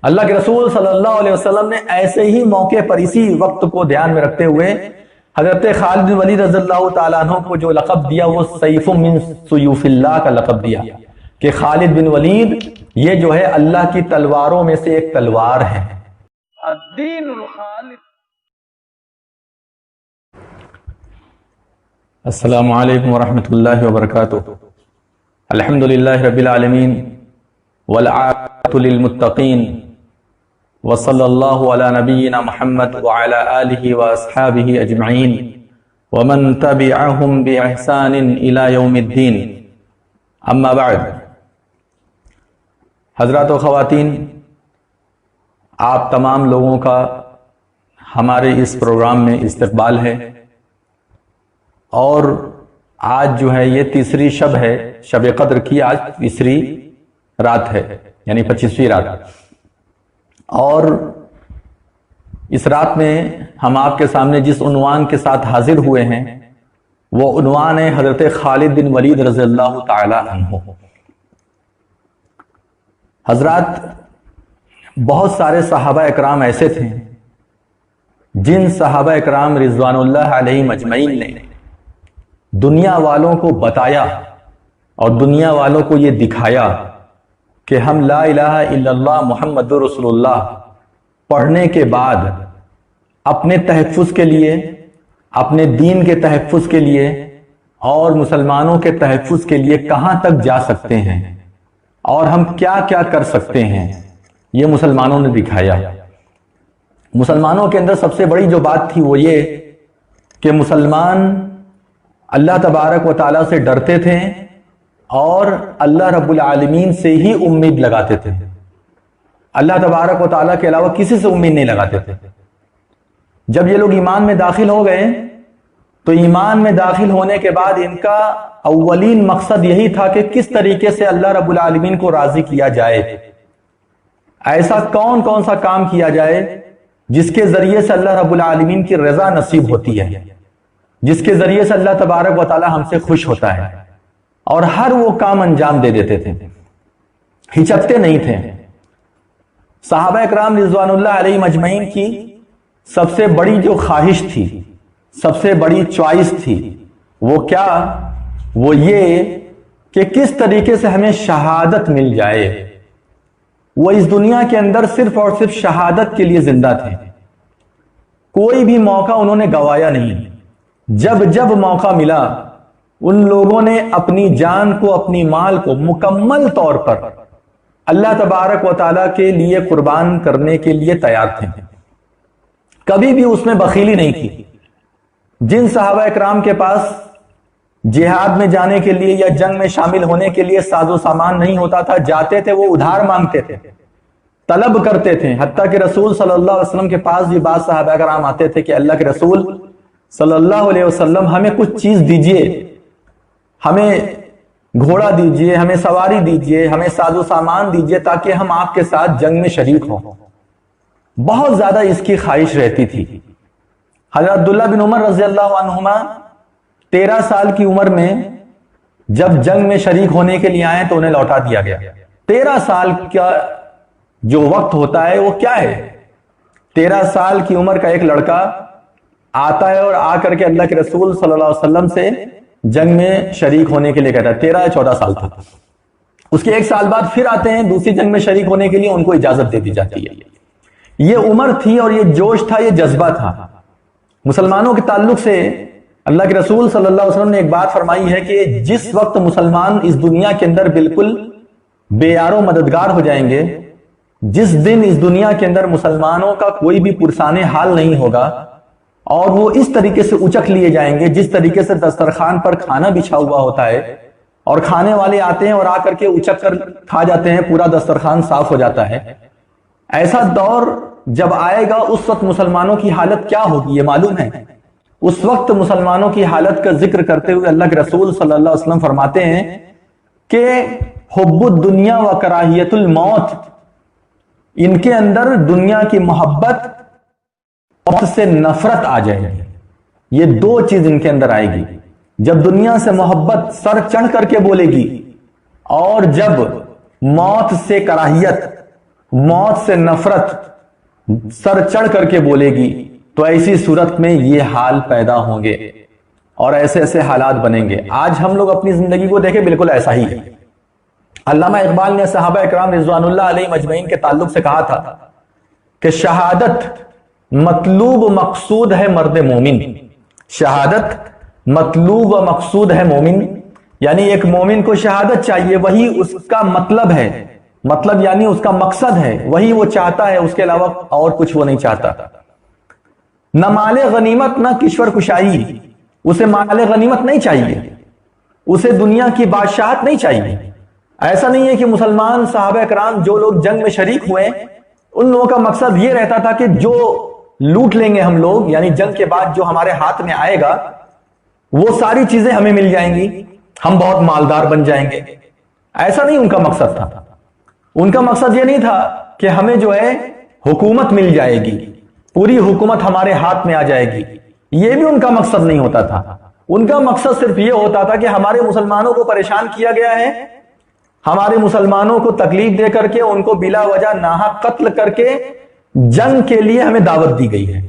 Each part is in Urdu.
اللہ کے رسول صلی اللہ علیہ وسلم نے ایسے ہی موقع پر اسی وقت کو دھیان میں رکھتے ہوئے حضرت خالد بن ولید رضی اللہ تعالیٰ عنہ کو جو لقب دیا وہ سیف من سیوف اللہ کا لقب دیا کہ خالد بن ولید یہ جو ہے اللہ کی تلواروں میں سے ایک تلوار ہے۔ الدین الخالد۔ السلام علیکم ورحمۃ اللہ وبرکاتہ۔ الحمدللہ رب العالمین والعاقبۃ للمتقین وصلی اللہ علی نبینا محمد وعلی آلہ واصحابہ اجمعین ومن تبعہم باحسان الی یوم الدین، اما بعد۔ حضرات و خواتین، آپ تمام لوگوں کا ہمارے اس پروگرام میں استقبال ہے، اور آج جو ہے یہ تیسری شب ہے، شب قدر کی آج تیسری رات ہے، یعنی 25ویں رات، اور اس رات میں ہم آپ کے سامنے جس عنوان کے ساتھ حاضر ہوئے ہیں وہ عنوان ہے حضرت خالد بن ولید رضی اللہ تعالی عنہ۔ حضرات، بہت سارے صحابہ اکرام ایسے تھے جن صحابہ اکرام رضوان اللہ علیہ مجمعین نے دنیا والوں کو بتایا اور دنیا والوں کو یہ دکھایا کہ ہم لا الہ الا اللہ محمد رسول اللہ پڑھنے کے بعد اپنے تحفظ کے لیے، اپنے دین کے تحفظ کے لیے اور مسلمانوں کے تحفظ کے لیے کہاں تک جا سکتے ہیں اور ہم کیا کیا کر سکتے ہیں، یہ مسلمانوں نے دکھایا۔ مسلمانوں کے اندر سب سے بڑی جو بات تھی وہ یہ کہ مسلمان اللہ تبارک و تعالیٰ سے ڈرتے تھے اور اللہ رب العالمین سے ہی امید لگاتے تھے، اللہ تبارک و تعالیٰ کے علاوہ کسی سے امید نہیں لگاتے تھے۔ جب یہ لوگ ایمان میں داخل ہو گئے تو ایمان میں داخل ہونے کے بعد ان کا اولین مقصد یہی تھا کہ کس طریقے سے اللہ رب العالمین کو راضی کیا جائے، ایسا کون کون سا کام کیا جائے جس کے ذریعے سے اللہ رب العالمین کی رضا نصیب ہوتی ہے، جس کے ذریعے سے اللہ تبارک و تعالی ہم سے خوش ہوتا ہے، اور ہر وہ کام انجام دے دیتے تھے، ہچکتے نہیں تھے۔ صحابہ اکرام رضوان اللہ علیہ مجمعین کی سب سے بڑی جو خواہش تھی، سب سے بڑی چوائس تھی، وہ کیا؟ وہ یہ کہ کس طریقے سے ہمیں شہادت مل جائے۔ وہ اس دنیا کے اندر صرف اور صرف شہادت کے لیے زندہ تھے، کوئی بھی موقع انہوں نے گوایا نہیں۔ جب جب موقع ملا ان لوگوں نے اپنی جان کو، اپنی مال کو مکمل طور پر اللہ تبارک و تعالیٰ کے لیے قربان کرنے کے لیے تیار تھے، کبھی بھی اس میں بخیلی نہیں تھی۔ جن صحابہ اکرام کے پاس جہاد میں جانے کے لیے یا جنگ میں شامل ہونے کے لیے ساز و سامان نہیں ہوتا تھا، جاتے تھے وہ ادھار مانگتے تھے، طلب کرتے تھے، حتیٰ کہ رسول صلی اللہ علیہ وسلم کے پاس بھی بعض صحابہ اکرام آتے تھے کہ اللہ کے رسول صلی اللہ علیہ وسلم ہمیں کچھ چیز دیجئے، ہمیں گھوڑا دیجئے، ہمیں سواری دیجئے، ہمیں ساز و سامان دیجئے تاکہ ہم آپ کے ساتھ جنگ میں شریک ہوں۔ بہت زیادہ اس کی خواہش رہتی تھی۔ حضرت عبداللہ بن عمر رضی اللہ عنہما 13 سال کی عمر میں جب جنگ میں شریک ہونے کے لیے آئے تو انہیں لوٹا دیا گیا۔ 13 سال کا جو وقت ہوتا ہے وہ کیا ہے؟ 13 سال کی عمر کا ایک لڑکا آتا ہے اور آ کر کے اللہ کے رسول صلی اللہ علیہ وسلم سے جنگ میں شریک ہونے کے لیے کہتا ہے۔ 13 یا 14 سال تھا۔ اس کے 1 سال بعد پھر آتے ہیں دوسری جنگ میں شریک ہونے کے لیے، ان کو اجازت دے دی جاتی ہے۔ یہ عمر تھی اور یہ جوش تھا، یہ جذبہ تھا۔ مسلمانوں کے تعلق سے اللہ کے رسول صلی اللہ علیہ وسلم نے ایک بات فرمائی ہے کہ جس وقت مسلمان اس دنیا کے اندر بالکل بے یار و مددگار ہو جائیں گے، جس دن اس دنیا کے اندر مسلمانوں کا کوئی بھی پرسان حال نہیں ہوگا اور وہ اس طریقے سے اچک لیے جائیں گے جس طریقے سے دسترخوان پر کھانا بچھا ہوا ہوتا ہے اور کھانے والے آتے ہیں اور آ کر کے اچک کر کھا جاتے ہیں، پورا دسترخوان صاف ہو جاتا ہے، ایسا دور جب آئے گا اس وقت مسلمانوں کی حالت کیا ہوگی یہ معلوم ہے۔ اس وقت مسلمانوں کی حالت کا ذکر کرتے ہوئے اللہ کے رسول صلی اللہ علیہ وسلم فرماتے ہیں کہ حب الدنیا و کراہیت الموت، ان کے اندر دنیا کی محبت موت سے نفرت آ جائے گی۔ یہ 2 چیز ان کے اندر آئے گی، جب دنیا سے محبت سر چڑھ کر کے بولے گی اور جب موت سے کراہیت، موت سے نفرت سر چڑھ کر کے بولے گی تو ایسی صورت میں یہ حال پیدا ہوں گے اور ایسے ایسے حالات بنیں گے۔ آج ہم لوگ اپنی زندگی کو دیکھیں، بالکل ایسا ہی ہے۔ علامہ اقبال نے صحابہ اکرام رضوان اللہ علیہ مجمعین کے تعلق سے کہا تھا کہ شہادت مطلوب و مقصود ہے مرد مومن، شہادت مطلوب و مقصود ہے مومن، یعنی ایک مومن کو شہادت چاہیے، وہی اس کا مطلب ہے، مطلب یعنی اس کا مقصد ہے، وہی وہ چاہتا ہے، اس کے علاوہ اور کچھ وہ نہیں چاہتا۔ نہ مال غنیمت نہ کشور کشائی، اسے مال غنیمت نہیں چاہیے، اسے دنیا کی بادشاہت نہیں چاہیے۔ ایسا نہیں ہے کہ مسلمان صحابہ کرام جو لوگ جنگ میں شریک ہوئے ان لوگوں کا مقصد یہ رہتا تھا کہ جو لوٹ لیں گے ہم لوگ، یعنی جنگ کے بعد جو ہمارے ہاتھ میں آئے گا وہ ساری چیزیں ہمیں مل جائیں گی، ہم بہت مالدار بن جائیں گے۔ ایسا نہیں ان کا مقصد تھا۔ ان کا مقصد یہ نہیں تھا کہ ہمیں جو ہے حکومت مل جائے گی، پوری حکومت ہمارے ہاتھ میں آ جائے گی، یہ بھی ان کا مقصد نہیں ہوتا تھا۔ ان کا مقصد صرف یہ ہوتا تھا کہ ہمارے مسلمانوں کو پریشان کیا گیا ہے، ہمارے مسلمانوں کو تکلیف دے کر کے، ان کو بلا وجہ ناحق قتل کر کے جنگ کے لیے ہمیں دعوت دی گئی ہے،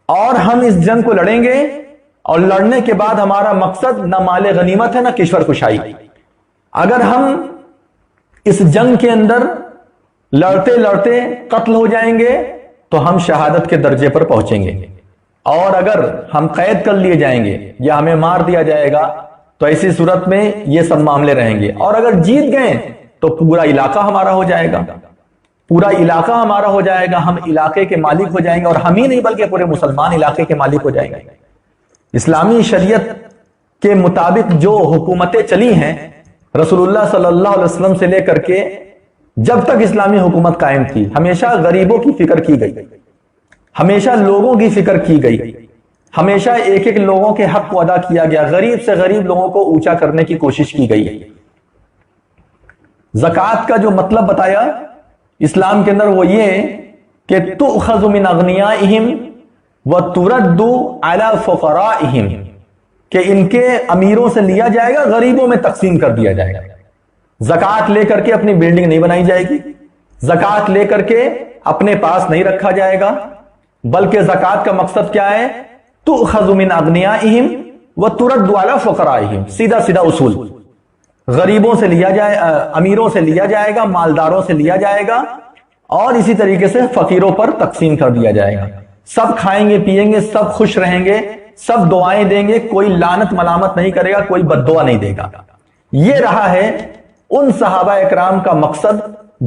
اور ہم اس جنگ کو لڑیں گے، اور لڑنے کے بعد ہمارا مقصد نہ مال غنیمت ہے نہ کشور کشائی۔ اگر ہم اس جنگ کے اندر لڑتے لڑتے قتل ہو جائیں گے تو ہم شہادت کے درجے پر پہنچیں گے، اور اگر ہم قید کر لیے جائیں گے یا ہمیں مار دیا جائے گا تو ایسی صورت میں یہ سب معاملے رہیں گے، اور اگر جیت گئے تو پورا علاقہ ہمارا ہو جائے گا، پورا علاقہ ہمارا ہو جائے گا، ہم علاقے کے مالک ہو جائیں گے، اور ہم ہی نہیں بلکہ پورے مسلمان علاقے کے مالک ہو جائیں گے۔ اسلامی شریعت کے مطابق جو حکومتیں چلی ہیں رسول اللہ صلی اللہ علیہ وسلم سے لے کر کے جب تک اسلامی حکومت قائم تھی، ہمیشہ غریبوں کی فکر کی گئی، ہمیشہ لوگوں کی فکر کی گئی، ہمیشہ ایک ایک لوگوں کے حق کو ادا کیا گیا، غریب سے غریب لوگوں کو اونچا کرنے کی کوشش کی گئی۔ زکوٰۃ کا جو مطلب بتایا اسلام کے اندر وہ یہ کہ تؤخذ من اغنیائہم وترد علی فقرائہم، کہ ان کے امیروں سے لیا جائے گا، غریبوں میں تقسیم کر دیا جائے گا۔ زکوٰۃ لے کر کے اپنی بلڈنگ نہیں بنائی جائے گی، زکوٰۃ لے کر کے اپنے پاس نہیں رکھا جائے گا، بلکہ زکوٰۃ کا مقصد کیا ہے؟ تؤخذ من اغنیائہم وترد علی فقرائہم، سیدھا سیدھا اصول، غریبوں سے لیا جائے، امیروں سے لیا جائے گا، مالداروں سے لیا جائے گا، اور اسی طریقے سے فقیروں پر تقسیم کر دیا جائے گا۔ سب کھائیں گے پیئیں گے، سب خوش رہیں گے، سب دعائیں دیں گے، کوئی لعنت ملامت نہیں کرے گا، کوئی بد دعا نہیں دے گا۔ یہ رہا ہے ان صحابہ اکرام کا مقصد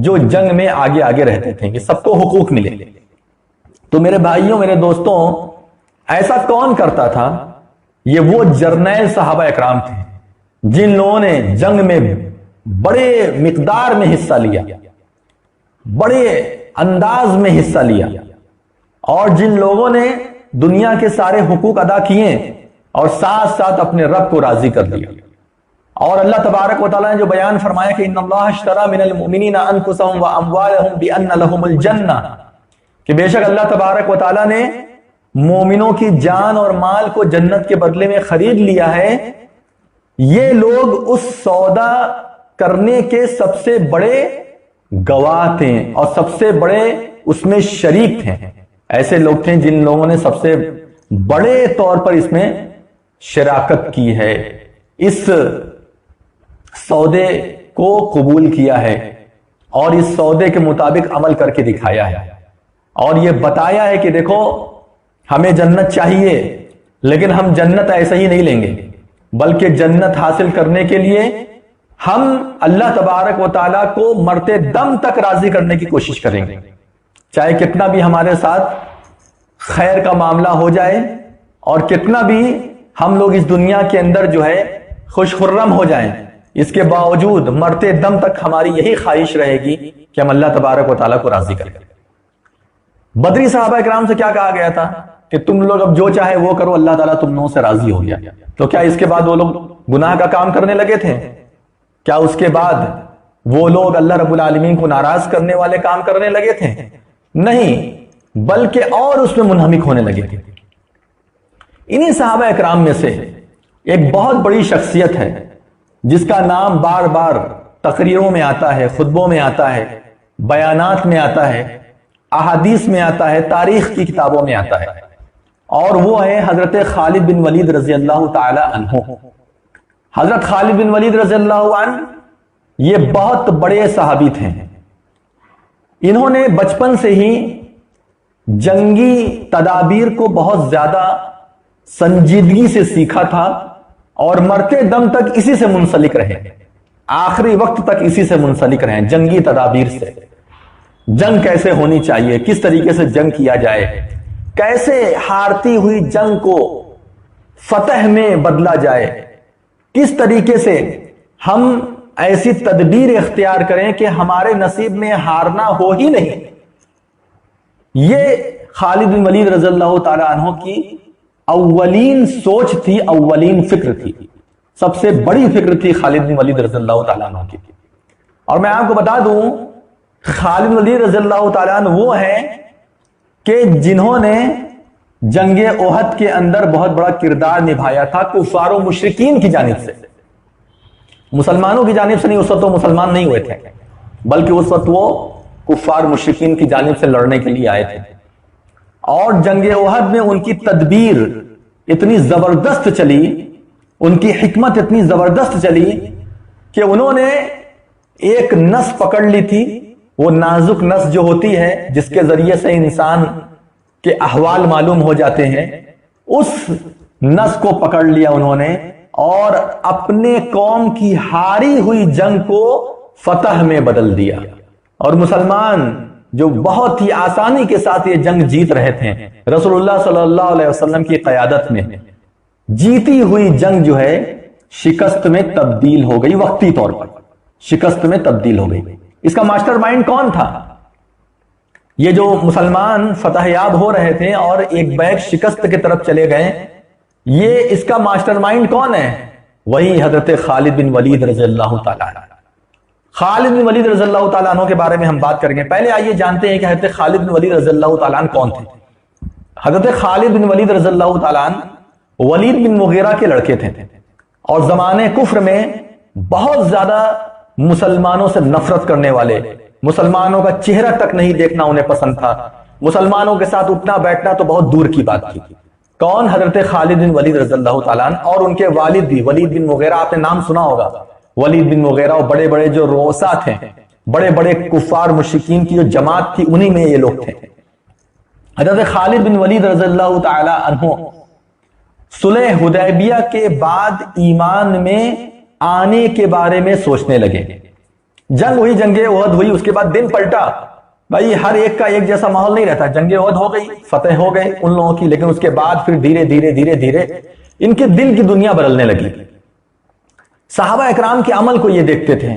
جو جنگ میں آگے آگے رہتے تھے کہ سب کو حقوق ملے۔ تو میرے بھائیوں، میرے دوستوں، ایسا کون کرتا تھا؟ یہ وہ جرنیل صحابہ اکرام تھے جن لوگوں نے جنگ میں بڑے مقدار میں حصہ لیا، بڑے انداز میں حصہ لیا، اور جن لوگوں نے دنیا کے سارے حقوق ادا کیے اور ساتھ ساتھ اپنے رب کو راضی کر دیا۔ اور اللہ تبارک و تعالیٰ نے جو بیان فرمایا کہ ان اللہ اشتری من المؤمنین انفسهم واموالهم بان لهم الجنہ، کہ بے شک اللہ تبارک و تعالیٰ نے مومنوں کی جان اور مال کو جنت کے بدلے میں خرید لیا ہے۔ یہ لوگ اس سودا کرنے کے سب سے بڑے گواہ تھے اور سب سے بڑے اس میں شریک تھے۔ ایسے لوگ تھے جن لوگوں نے سب سے بڑے طور پر اس میں شراکت کی ہے، اس سودے کو قبول کیا ہے اور اس سودے کے مطابق عمل کر کے دکھایا ہے، اور یہ بتایا ہے کہ دیکھو ہمیں جنت چاہیے، لیکن ہم جنت ایسے ہی نہیں لیں گے، بلکہ جنت حاصل کرنے کے لیے ہم اللہ تبارک و تعالیٰ کو مرتے دم تک راضی کرنے کی کوشش کریں گے، چاہے کتنا بھی ہمارے ساتھ خیر کا معاملہ ہو جائے اور کتنا بھی ہم لوگ اس دنیا کے اندر جو ہے خوش خرم ہو جائیں، اس کے باوجود مرتے دم تک ہماری یہی خواہش رہے گی کہ ہم اللہ تبارک و تعالیٰ کو راضی کریں۔ بدری صحابہ کرام سے کیا کہا گیا تھا کہ تم لوگ اب جو چاہے وہ کرو، اللہ تعالیٰ تم لوگوں سے راضی ہو گیا۔ تو کیا اس کے بعد وہ لوگ گناہ کا کام کرنے لگے تھے؟ کیا اس کے بعد وہ لوگ اللہ رب العالمین کو ناراض کرنے والے کام کرنے لگے تھے؟ نہیں، بلکہ اور اس میں منہمک ہونے لگے تھے۔ انہی صحابہ اکرام میں سے ایک بہت بڑی شخصیت ہے جس کا نام بار بار تقریروں میں آتا ہے، خطبوں میں آتا ہے، بیانات میں آتا ہے، احادیث میں آتا ہے، تاریخ کی کتابوں میں آتا ہے، اور وہ ہے حضرت خالد بن ولید رضی اللہ تعالی عنہ۔ حضرت خالد بن ولید رضی اللہ عنہ یہ بہت بڑے صحابی تھے۔ انہوں نے بچپن سے ہی جنگی تدابیر کو بہت زیادہ سنجیدگی سے سیکھا تھا، اور مرتے دم تک اسی سے منسلک رہے، آخری وقت تک اسی سے منسلک رہے، جنگی تدابیر سے۔ جنگ کیسے ہونی چاہیے، کس طریقے سے جنگ کیا جائے، کیسے ہارتی ہوئی جنگ کو فتح میں بدلا جائے، کس طریقے سے ہم ایسی تدبیر اختیار کریں کہ ہمارے نصیب میں ہارنا ہو ہی نہیں۔ یہ خالد بن ولید رضی اللہ تعالی عنہ کی اولین سوچ تھی، اولین فکر تھی، سب سے بڑی فکر تھی خالد بن ولید رضی اللہ تعالی عنہ کی۔ اور میں آپ کو بتا دوں، خالد بن ولید رضی اللہ تعالی عنہ وہ ہیں کہ جنہوں نے جنگ احد کے اندر بہت بڑا کردار نبھایا تھا کفار و مشرکین کی جانب سے، مسلمانوں کی جانب سے نہیں۔ اس وقت وہ مسلمان نہیں ہوئے تھے، بلکہ اس وقت وہ کفار مشرکین کی جانب سے لڑنے کے لیے آئے تھے۔ اور جنگ احد میں ان کی تدبیر اتنی زبردست چلی، ان کی حکمت اتنی زبردست چلی کہ انہوں نے ایک نس پکڑ لی تھی، وہ نازک نس جو ہوتی ہے جس کے ذریعے سے انسان کے احوال معلوم ہو جاتے ہیں، اس نس کو پکڑ لیا انہوں نے، اور اپنے قوم کی ہاری ہوئی جنگ کو فتح میں بدل دیا۔ اور مسلمان جو بہت ہی آسانی کے ساتھ یہ جنگ جیت رہے تھے، رسول اللہ صلی اللہ علیہ وسلم کی قیادت میں جیتی ہوئی جنگ جو ہے شکست میں تبدیل ہو گئی، وقتی طور پر شکست میں تبدیل ہو گئی۔ اس کا ماسٹر مائنڈ کون تھا؟ یہ جو مسلمان فتح یاب ہو رہے تھے اور ایک بیک شکست کی طرف چلے گئے، یہ اس کا ماسٹر مائنڈ کون ہے؟ وہی حضرت خالد بن ولید رضی اللہ تعالیٰ عنہ۔ خالد بن ولید رضی اللہ تعالیٰ عنہ کے بارے میں ہم بات کریں گے۔ پہلے آئیے جانتے ہیں کہ حضرت خالد بن ولید رضی اللہ تعالیٰ عنہ کون تھے۔ حضرت خالد بن ولید رضی اللہ تعالیٰ عنہ ولید بن مغیرہ کے لڑکے تھے، اور زمانے کفر میں بہت زیادہ مسلمانوں سے نفرت کرنے والے، مسلمانوں کا چہرہ تک نہیں دیکھنا انہیں پسند تھا، مسلمانوں کے ساتھ اٹھنا بیٹھنا تو بہت دور کی بات تھی۔ کون؟ حضرت خالد بن ولید رضی اللہ تعالیٰ عنہ، اور ان کے والد بھی ولید بن مغیرہ، آپ نے نام سنا ہوگا ولید بن مغیرہ، اور بڑے بڑے جو رؤسا تھے، بڑے بڑے کفار مشرکین کی جو جماعت تھی، انہی میں یہ لوگ تھے۔ حضرت خالد بن ولید رضی اللہ تعالی عنہ صلح حدیبیہ کے بعد ایمان میں آنے کے بارے میں سوچنے لگے۔ جنگ ہوئی، جنگ احد ہوئی، اس کے بعد دن پلٹا، بھائی ہر ایک کا ایک جیسا ماحول نہیں رہتا۔ جنگ احد ہو گئی، فتح ہو گئے ان لوگوں کی، لیکن اس کے بعد پھر دھیرے دھیرے دھیرے دھیرے ان کے دل کی دنیا بدلنے لگی۔ صحابہ اکرام کے عمل کو یہ دیکھتے تھے،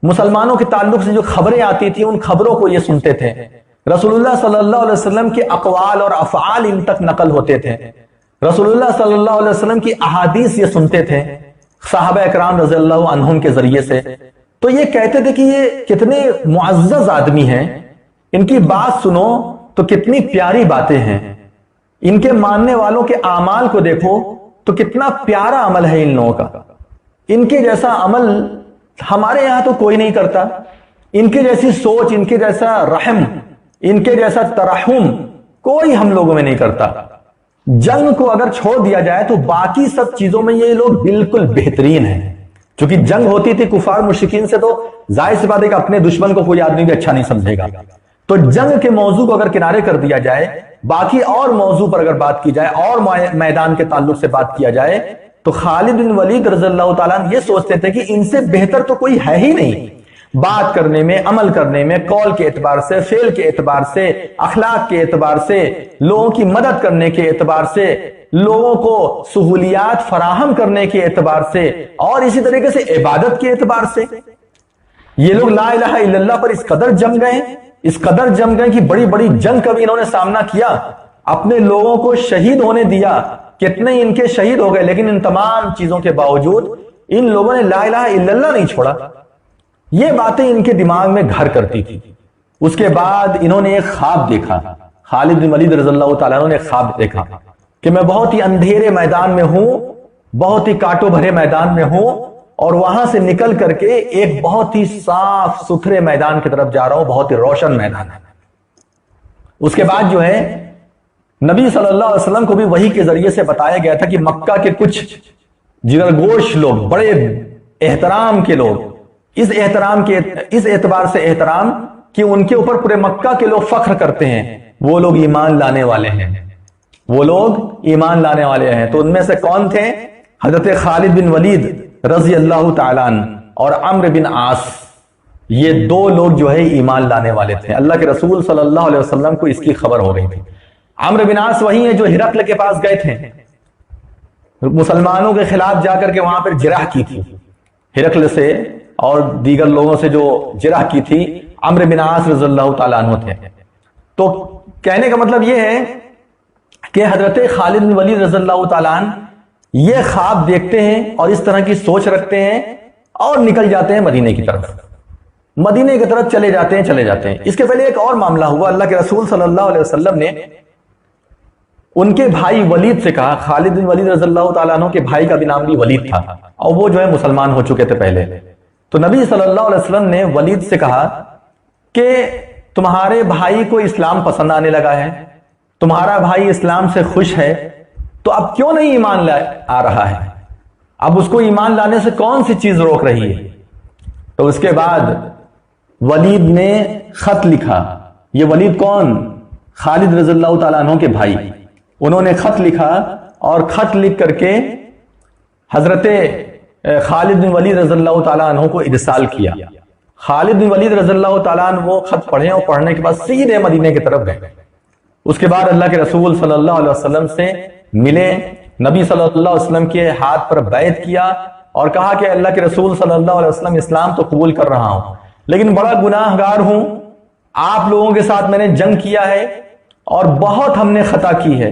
مسلمانوں کے تعلق سے جو خبریں آتی تھی ان خبروں کو یہ سنتے تھے، رسول اللہ صلی اللہ علیہ وسلم کے اقوال اور افعال ان تک نقل ہوتے تھے، رسول اللہ صلی اللہ علیہ وسلم کی احادیث یہ سنتے تھے صحابہ اکرام رضی اللہ عنہم کے ذریعے سے۔ تو یہ کہتے تھے کہ یہ کتنے معزز آدمی ہیں، ان کی بات سنو تو کتنی پیاری باتیں ہیں، ان کے ماننے والوں کے اعمال کو دیکھو تو کتنا پیارا عمل ہے ان لوگوں کا، ان کے جیسا عمل ہمارے یہاں تو کوئی نہیں کرتا، ان کے جیسی سوچ، ان کے جیسا رحم، ان کے جیسا ترحم کوئی ہم لوگوں میں نہیں کرتا۔ جنگ کو اگر چھوڑ دیا جائے تو باقی سب چیزوں میں یہ لوگ بالکل بہترین ہیں، چونکہ جنگ ہوتی تھی کفار مشرکین سے، تو ظاہر سی بات ہے کہ اپنے دشمن کو کوئی آدمی بھی اچھا نہیں سمجھے گا۔ تو جنگ کے موضوع کو اگر کنارے کر دیا جائے، باقی اور موضوع پر اگر بات کی جائے اور میدان کے تعلق سے بات کیا جائے، تو خالد بن ولید رضی اللہ تعالیٰ یہ سوچتے تھے کہ ان سے بہتر تو کوئی ہے ہی نہیں، بات کرنے میں، عمل کرنے میں، قول کے اعتبار سے، فعل کے اعتبار سے، اخلاق کے اعتبار سے، لوگوں کی مدد کرنے کے اعتبار سے، لوگوں کو سہولیات فراہم کرنے کے اعتبار سے، اور اسی طریقے سے عبادت کے اعتبار سے۔ یہ لوگ لا الہ الا اللہ پر اس قدر جم گئے، اس قدر جم گئے کہ بڑی بڑی جنگ کا بھی انہوں نے سامنا کیا، اپنے لوگوں کو شہید ہونے دیا، کتنے ان کے شہید ہو گئے، لیکن ان تمام چیزوں کے باوجود ان لوگوں نے لا الہ الا اللہ نہیں چھوڑا۔ یہ باتیں ان کے دماغ میں گھر کرتی تھی۔ اس کے بعد انہوں نے ایک خواب دیکھا، خالد بن ولید رضی اللہ تعالیٰ عنہ نے خواب دیکھا کہ میں بہت ہی اندھیرے میدان میں ہوں، بہت ہی کانٹوں بھرے میدان میں ہوں، اور وہاں سے نکل کر کے ایک بہت ہی صاف ستھرے میدان کی طرف جا رہا ہوں، بہت ہی روشن میدان ہے۔ اس کے بعد جو ہے نبی صلی اللہ علیہ وسلم کو بھی وحی کے ذریعے سے بتایا گیا تھا کہ مکہ کے کچھ جگرگوش لوگ، بڑے احترام کے لوگ، اس اعتبار سے احترام کہ ان کے اوپر پورے مکہ کے لوگ فخر کرتے ہیں، وہ لوگ ایمان لانے والے ہیں، وہ لوگ ایمان لانے والے ہیں۔ تو ان میں سے کون تھے؟ حضرت خالد بن ولید رضی اللہ تعالیٰ عنہ اور عمرو بن عاص، یہ دو لوگ جو ہے ایمان لانے والے تھے۔ اللہ کے رسول صلی اللہ علیہ وسلم کو اس کی خبر ہو گئی تھی۔ عمرو بن عاص وہی ہیں جو ہرقل کے پاس گئے تھے، مسلمانوں کے خلاف جا کر کے وہاں پر جرح کی تھی، ہرقل سے اور دیگر لوگوں سے جو جرح کی تھی عمرو بن عاص رضی اللہ تعالیٰ عنہ تھے۔ تو کہنے کا مطلب یہ ہے کہ حضرت خالد بن ولید رضی اللہ تعالیٰ عنہ یہ خواب دیکھتے ہیں اور اس طرح کی سوچ رکھتے ہیں اور نکل جاتے ہیں مدینے کی طرف، مدینے کی طرف چلے جاتے ہیں۔ اس کے پہلے ایک اور معاملہ ہوا۔ اللہ کے رسول صلی اللہ علیہ وسلم نے ان کے بھائی ولید سے کہا، خالد بن ولید رضی اللہ تعالیٰ عنہ کے بھائی کا بھی نام بھی ولید تھا اور وہ جو ہے مسلمان ہو چکے تھے پہلے۔ تو نبی صلی اللہ علیہ وسلم نے ولید سے کہا کہ تمہارے بھائی کو اسلام پسند آنے لگا ہے، تمہارا بھائی اسلام سے خوش ہے، تو اب کیوں نہیں ایمان آ رہا ہے؟ اب اس کو ایمان لانے سے کون سی چیز روک رہی ہے؟ تو اس کے بعد ولید نے خط لکھا۔ یہ ولید کون؟ خالد رضی اللہ تعالیٰ عنہ کے بھائی۔ انہوں نے خط لکھا اور خط لکھ کر کے حضرت خالد بن ولید رضی اللہ تعالیٰ عنہ کو ارسال کیا۔ خالد بن ولید رضی اللہ تعالیٰ عنہ وہ خط پڑھے اور پڑھنے کے بعد سیدھے مدینے کی طرف گئے۔ اس کے بعد اللہ کے رسول صلی اللہ علیہ وسلم سے ملے، نبی صلی اللہ علیہ وسلم کے ہاتھ پر بیعت کیا اور کہا کہ اللہ کے رسول صلی اللہ علیہ وسلم اسلام تو قبول کر رہا ہوں، لیکن بڑا گناہ گار ہوں، آپ لوگوں کے ساتھ میں نے جنگ کیا ہے اور بہت ہم نے خطا کی ہے،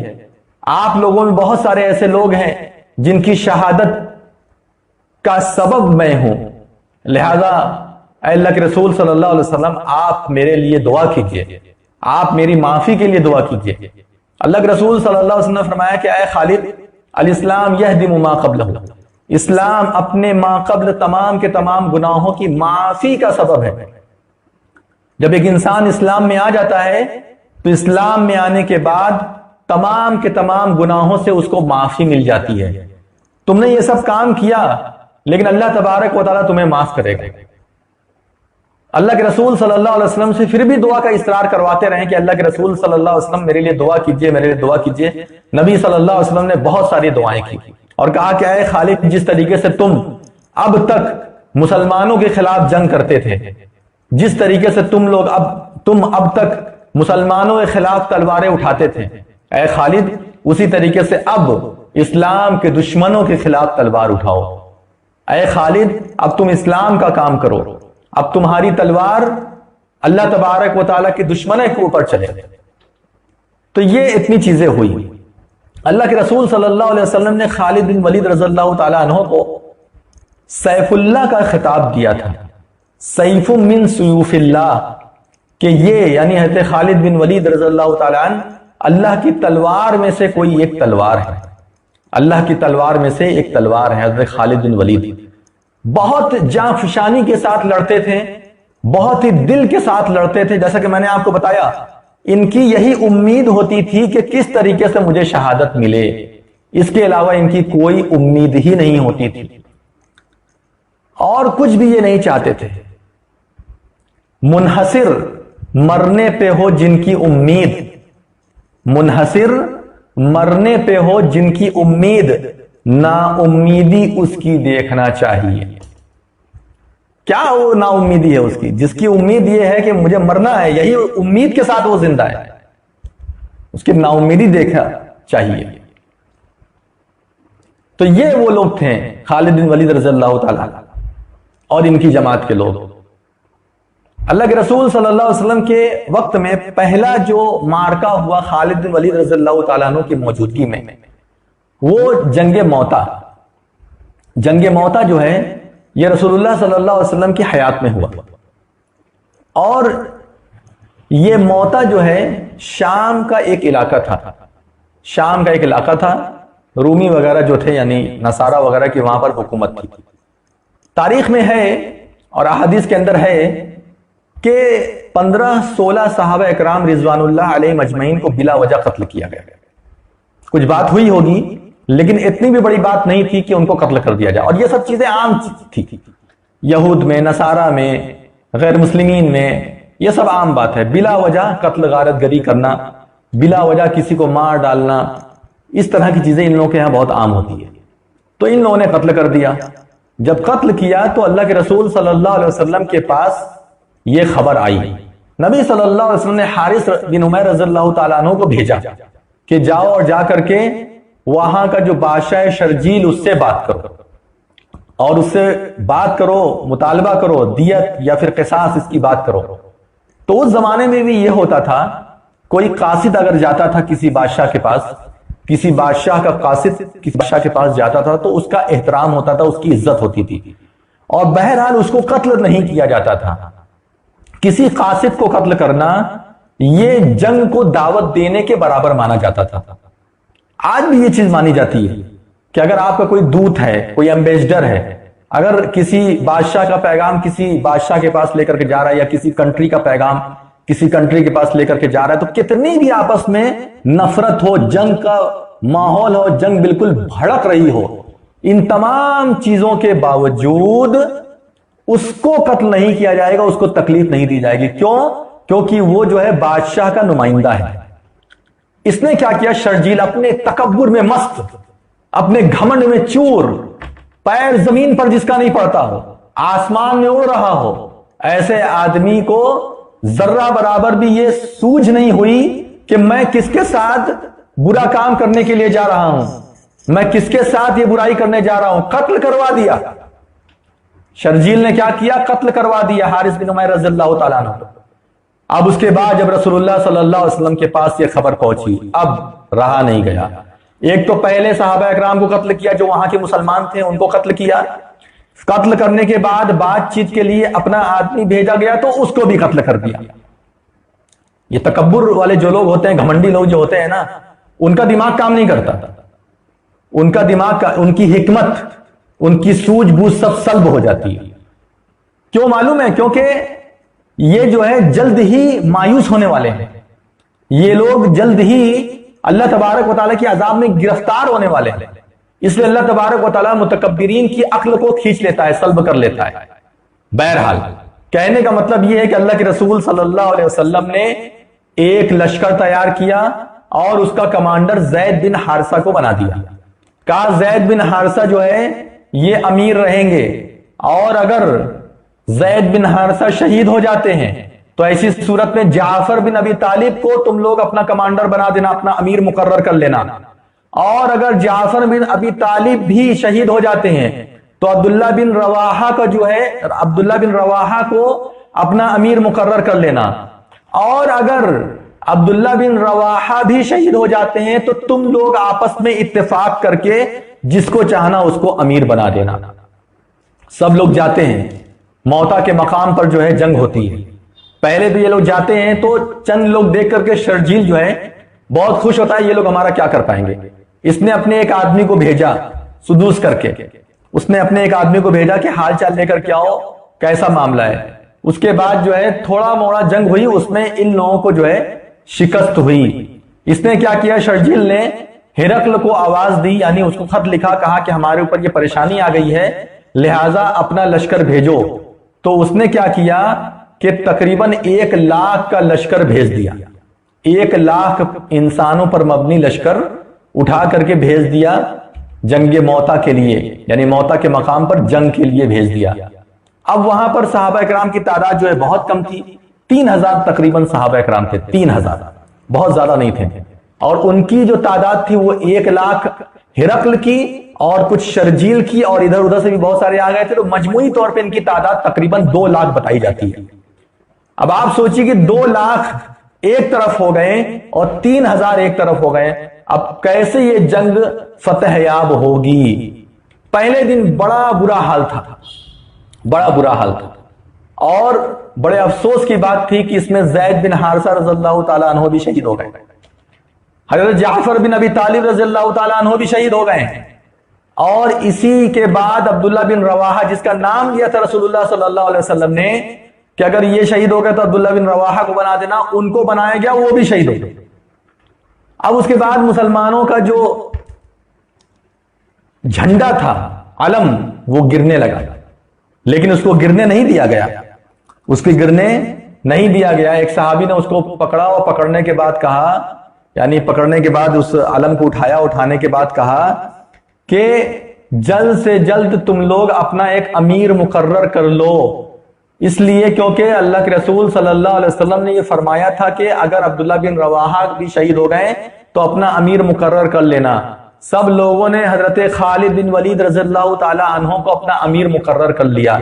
آپ لوگوں میں بہت سارے ایسے لوگ ہیں جن کی شہادت کا سبب میں ہوں، لہذا اے اللہ کے رسول صلی اللہ علیہ وسلم آپ میرے لیے دعا کیجئے، آپ میری معافی کے لیے دعا کیجئے۔ اللہ کے رسول صلی اللہ علیہ وسلم نے فرمایا کہ اے خالد، الاسلام یہدم ما قبلہ، اسلام اپنے ما قبل تمام کے تمام گناہوں کی معافی کا سبب ہے۔ جب ایک انسان اسلام میں آ جاتا ہے تو اسلام میں آنے کے بعد تمام کے تمام گناہوں سے اس کو معافی مل جاتی ہے۔ تم نے یہ سب کام کیا لیکن اللہ تبارک و تعالیٰ تمہیں معاف کرے گا۔ اللہ کے رسول صلی اللہ علیہ وسلم سے پھر بھی دعا کا اصرار کرواتے رہیں کہ اللہ کے رسول صلی اللہ علیہ وسلم میرے لیے دعا کیجئے، میرے لیے دعا کیجئے۔ نبی صلی اللہ علیہ وسلم نے بہت ساری دعائیں کی اور کہا کہ اے خالد، جس طریقے سے تم اب تک مسلمانوں کے خلاف جنگ کرتے تھے، جس طریقے سے تم اب تک مسلمانوں کے خلاف تلواریں اٹھاتے تھے، اے خالد اسی طریقے سے اب اسلام کے دشمنوں کے خلاف تلوار اٹھاؤ۔ اے خالد اب تم اسلام کا کام کرو، اب تمہاری تلوار اللہ تبارک و تعالیٰ کے دشمنوں کے اوپر چلے۔ تو یہ اتنی چیزیں ہوئی۔ اللہ کے رسول صلی اللہ علیہ وسلم نے خالد بن ولید رضی اللہ تعالیٰ عنہ کو سیف اللہ کا خطاب دیا تھا، سیف من سیوف اللہ، کہ یہ یعنی حضرت خالد بن ولید رضی اللہ تعالیٰ عنہ اللہ کی تلوار میں سے کوئی ایک تلوار ہے، اللہ کی تلوار میں سے ایک تلوار ہے۔ حضرت خالد بن ولید بہت جاں فشانی کے ساتھ لڑتے تھے، بہت ہی دل کے ساتھ لڑتے تھے، جیسا کہ میں نے آپ کو بتایا ان کی یہی امید ہوتی تھی کہ کس طریقے سے مجھے شہادت ملے، اس کے علاوہ ان کی کوئی امید ہی نہیں ہوتی تھی اور کچھ بھی یہ نہیں چاہتے تھے۔ منحصر مرنے پہ ہو جن کی امید، منحصر مرنے پہ ہو جن کی امید، نا امیدی اس کی دیکھنا چاہیے۔ کیا وہ نا امیدی ہے اس کی؟ جس کی امید یہ ہے کہ مجھے مرنا ہے، یہی امید کے ساتھ وہ زندہ ہے، اس کی نا امیدی دیکھنا چاہیے۔ تو یہ وہ لوگ تھے خالد بن ولید رضی اللہ تعالیٰ اور ان کی جماعت کے لوگ۔ اللہ کے رسول صلی اللہ علیہ وسلم کے وقت میں پہلا جو معرکہ ہوا خالد بن ولید رضی اللہ تعالیٰ عنہ کی موجودگی میں، وہ جنگ موتا۔ جنگ موتا جو ہے یہ رسول اللہ صلی اللہ علیہ وسلم کی حیات میں ہوا، اور یہ موتا جو ہے شام کا ایک علاقہ تھا، شام کا ایک علاقہ تھا، رومی وغیرہ جو تھے یعنی نصارہ وغیرہ کی وہاں پر حکومت تھی۔ تاریخ میں ہے اور احادیث کے اندر ہے کہ 15-16 صحابہ اکرام رضوان اللہ علیہ مجمعین کو بلا وجہ قتل کیا گیا. کچھ بات ہوئی ہوگی لیکن اتنی بھی بڑی بات نہیں تھی کہ ان کو قتل کر دیا جائے. اور یہ سب چیزیں عام تھی، یہود میں، نصارہ میں، غیر مسلمین میں، یہ سب عام بات ہے. بلا وجہ قتل غارت گری کرنا، بلا وجہ کسی کو مار ڈالنا، اس طرح کی چیزیں ان لوگوں کے یہاں بہت عام ہوتی ہے. تو ان لوگوں نے قتل کر دیا. جب قتل کیا تو اللہ کے رسول صلی اللہ علیہ وسلم کے پاس یہ خبر آئی. نبی صلی اللہ علیہ وسلم نے حارث بن عمیر رضی اللہ تعالیٰ عنہ کو بھیجا کہ جاؤ اور جا کر کے وہاں کا جو بادشاہ شرجیل اس سے بات کرو اور اس سے بات کرو، مطالبہ کرو، دیت یا پھر قصاص اس کی بات کرو. تو اس زمانے میں بھی یہ ہوتا تھا، کوئی قاصد اگر جاتا تھا کسی بادشاہ کے پاس، کسی بادشاہ کا قاصد کسی بادشاہ کے پاس جاتا تھا تو اس کا احترام ہوتا تھا، اس کی عزت ہوتی تھی، اور بہرحال اس کو قتل نہیں کیا جاتا تھا. کسی قاصد کو قتل کرنا یہ جنگ کو دعوت دینے کے برابر مانا جاتا تھا. آج بھی یہ چیز مانی جاتی ہے کہ اگر آپ کا کوئی دوت ہے، کوئی ایمبیسڈر ہے، اگر کسی بادشاہ کا پیغام کسی بادشاہ کے پاس لے کر کے جا رہا ہے یا کسی کنٹری کا پیغام کسی کنٹری کے پاس لے کر کے جا رہا ہے، تو کتنی بھی آپس میں نفرت ہو، جنگ کا ماحول ہو، جنگ بالکل بھڑک رہی ہو، ان تمام چیزوں کے باوجود اس کو قتل نہیں کیا جائے گا، اس کو تکلیف نہیں دی جائے گی. کیوں؟ کیونکہ وہ جو ہے بادشاہ کا نمائندہ ہے. اس نے کیا کیا؟ شرجیل اپنے تکبر میں مست، اپنے گھمنڈ میں چور، پیر زمین پر جس کا نہیں پڑتا ہو، آسمان میں اڑ رہا ہو، ایسے آدمی کو ذرہ برابر بھی یہ سوجھ نہیں ہوئی کہ میں کس کے ساتھ برا کام کرنے کے لیے جا رہا ہوں، میں کس کے ساتھ یہ برائی کرنے جا رہا ہوں. قتل کروا دیا. شرجیل نے کیا کیا؟ قتل کروا دیا حارث بن عمیر رضی اللہ تعالیٰ عنہ. اب اس کے بعد جب رسول اللہ صلی اللہ علیہ وسلم کے پاس یہ خبر پہنچی، اب رہا نہیں گیا. ایک تو پہلے صحابہ اکرام کو قتل کیا، جو وہاں کے مسلمان تھے ان کو قتل کیا. قتل کرنے کے بعد بات چیت کے لیے اپنا آدمی بھیجا گیا تو اس کو بھی قتل کر دیا. یہ تکبر والے جو لوگ ہوتے ہیں، گھمنڈی لوگ جو ہوتے ہیں نا، ان کا دماغ کام نہیں کرتا. ان کا دماغ، ان کی حکمت، ان کی سوجھ بوجھ سب سلب ہو جاتی ہے. کیوں معلوم ہے؟ کیونکہ یہ جو ہے جلد ہی مایوس ہونے والے ہیں. یہ لوگ جلد ہی اللہ تبارک و تعالیٰ کی عذاب میں گرفتار ہونے والے ہیں. اس لیے اللہ تبارک و تعالیٰ متکبرین کی عقل کو کھینچ لیتا ہے، سلب کر لیتا ہے. بہرحال کہنے کا مطلب یہ ہے کہ اللہ کے رسول صلی اللہ علیہ وسلم نے ایک لشکر تیار کیا اور اس کا کمانڈر زید بن حارثہ کو بنا دیا. کہا زید بن حارثہ جو ہے یہ امیر رہیں گے، اور اگر زید بن حارثہ شہید ہو جاتے ہیں تو ایسی صورت میں جعفر بن ابی طالب کو تم لوگ اپنا کمانڈر بنا دینا، اپنا امیر مقرر کر لینا. اور اگر جعفر بن ابی طالب بھی شہید ہو جاتے ہیں تو عبداللہ بن رواحہ کا جو ہے، عبداللہ بن رواحہ کو اپنا امیر مقرر کر لینا. اور اگر عبداللہ بن رواحہ بھی شہید ہو جاتے ہیں تو تم لوگ آپس میں اتفاق کر کے جس کو چاہنا اس کو امیر بنا دینا. سب لوگ جاتے ہیں، موتا کے مقام پر جو ہے جنگ ہوتی ہے. پہلے تو یہ لوگ جاتے ہیں تو چند لوگ دیکھ کر کے شرجیل جو ہے بہت خوش ہوتا ہے، یہ لوگ ہمارا کیا کر پائیں گے. اس نے اپنے ایک آدمی کو بھیجا سدوس کر کے، اس نے اپنے ایک آدمی کو بھیجا کہ حال چال لے کر کے آؤ، کیسا معاملہ ہے. اس کے بعد جو ہے تھوڑا موڑا جنگ ہوئی، اس میں ان لوگوں کو جو ہے شکست ہوئی. اس نے کیا کیا؟ شرجیل نے ہرقل کو آواز دی، یعنی اس کو خط لکھا، کہا کہ ہمارے اوپر یہ پریشانی آ گئی ہے، لہٰذا اپنا لشکر بھیجو. تو اس نے کیا کیا کہ تقریباً 1 لاکھ کا لشکر بھیج دیا. 1 لاکھ انسانوں پر مبنی لشکر اٹھا کر کے بھیج دیا جنگ موتا کے لیے، یعنی موتا کے مقام پر جنگ کے لیے بھیج دیا. اب وہاں پر صحابہ اکرام کی تعداد جو ہے بہت کم تھی، 3000 تقریباً صحابہ اکرام تھے. 3000 بہت زیادہ نہیں تھے. اور ان کی جو تعداد تھی وہ 1 لاکھ ہرقل کی اور کچھ شرجیل کی، اور ادھر ادھر سے بھی بہت سارے آ گئے تھے. تو مجموعی طور پہ ان کی تعداد تقریباً 2 لاکھ بتائی جاتی ہے. اب آپ سوچیے کہ 2 لاکھ ایک طرف ہو گئے اور 3000 ایک طرف ہو گئے. اب کیسے یہ جنگ فتح یاب ہوگی؟ پہلے دن بڑا برا حال تھا، بڑا برا حال تھا. اور بڑے افسوس کی بات تھی کہ اس میں زید بن حارثہ رضی اللہ تعالیٰ عنہ بھی شہید ہو گئے. حضرت جعفر بن ابی طالب رضی اللہ تعالیٰ عنہ بھی شہید ہو گئے ہیں. اور اسی کے بعد عبداللہ بن رواحہ جس کا نام لیا تھا رسول اللہ صلی اللہ علیہ وسلم نے کہ اگر یہ شہید ہو گئے تو عبداللہ بن رواحہ کو بنا دینا، ان کو بنایا گیا، وہ بھی شہید ہو گئے۔ اب اس کے بعد مسلمانوں کا جو جھنڈا تھا، علم، وہ گرنے لگا، لیکن اس کو گرنے نہیں دیا گیا، اس کو گرنے نہیں دیا گیا۔ ایک صحابی نے اس کو پکڑا اور پکڑنے کے بعد کہا، یعنی پکڑنے کے بعد اس علم کو اٹھایا، اٹھانے کے بعد کہا کہ جلد سے جلد تم لوگ اپنا ایک امیر مقرر کر لو، اس لیے کیونکہ اللہ کے رسول صلی اللہ علیہ وسلم نے یہ فرمایا تھا کہ اگر عبداللہ بن رواحہ بھی شہید ہو گئے تو اپنا امیر مقرر کر لینا۔ سب لوگوں نے حضرت خالد بن ولید رضی اللہ تعالی عنہ کو اپنا امیر مقرر کر لیا۔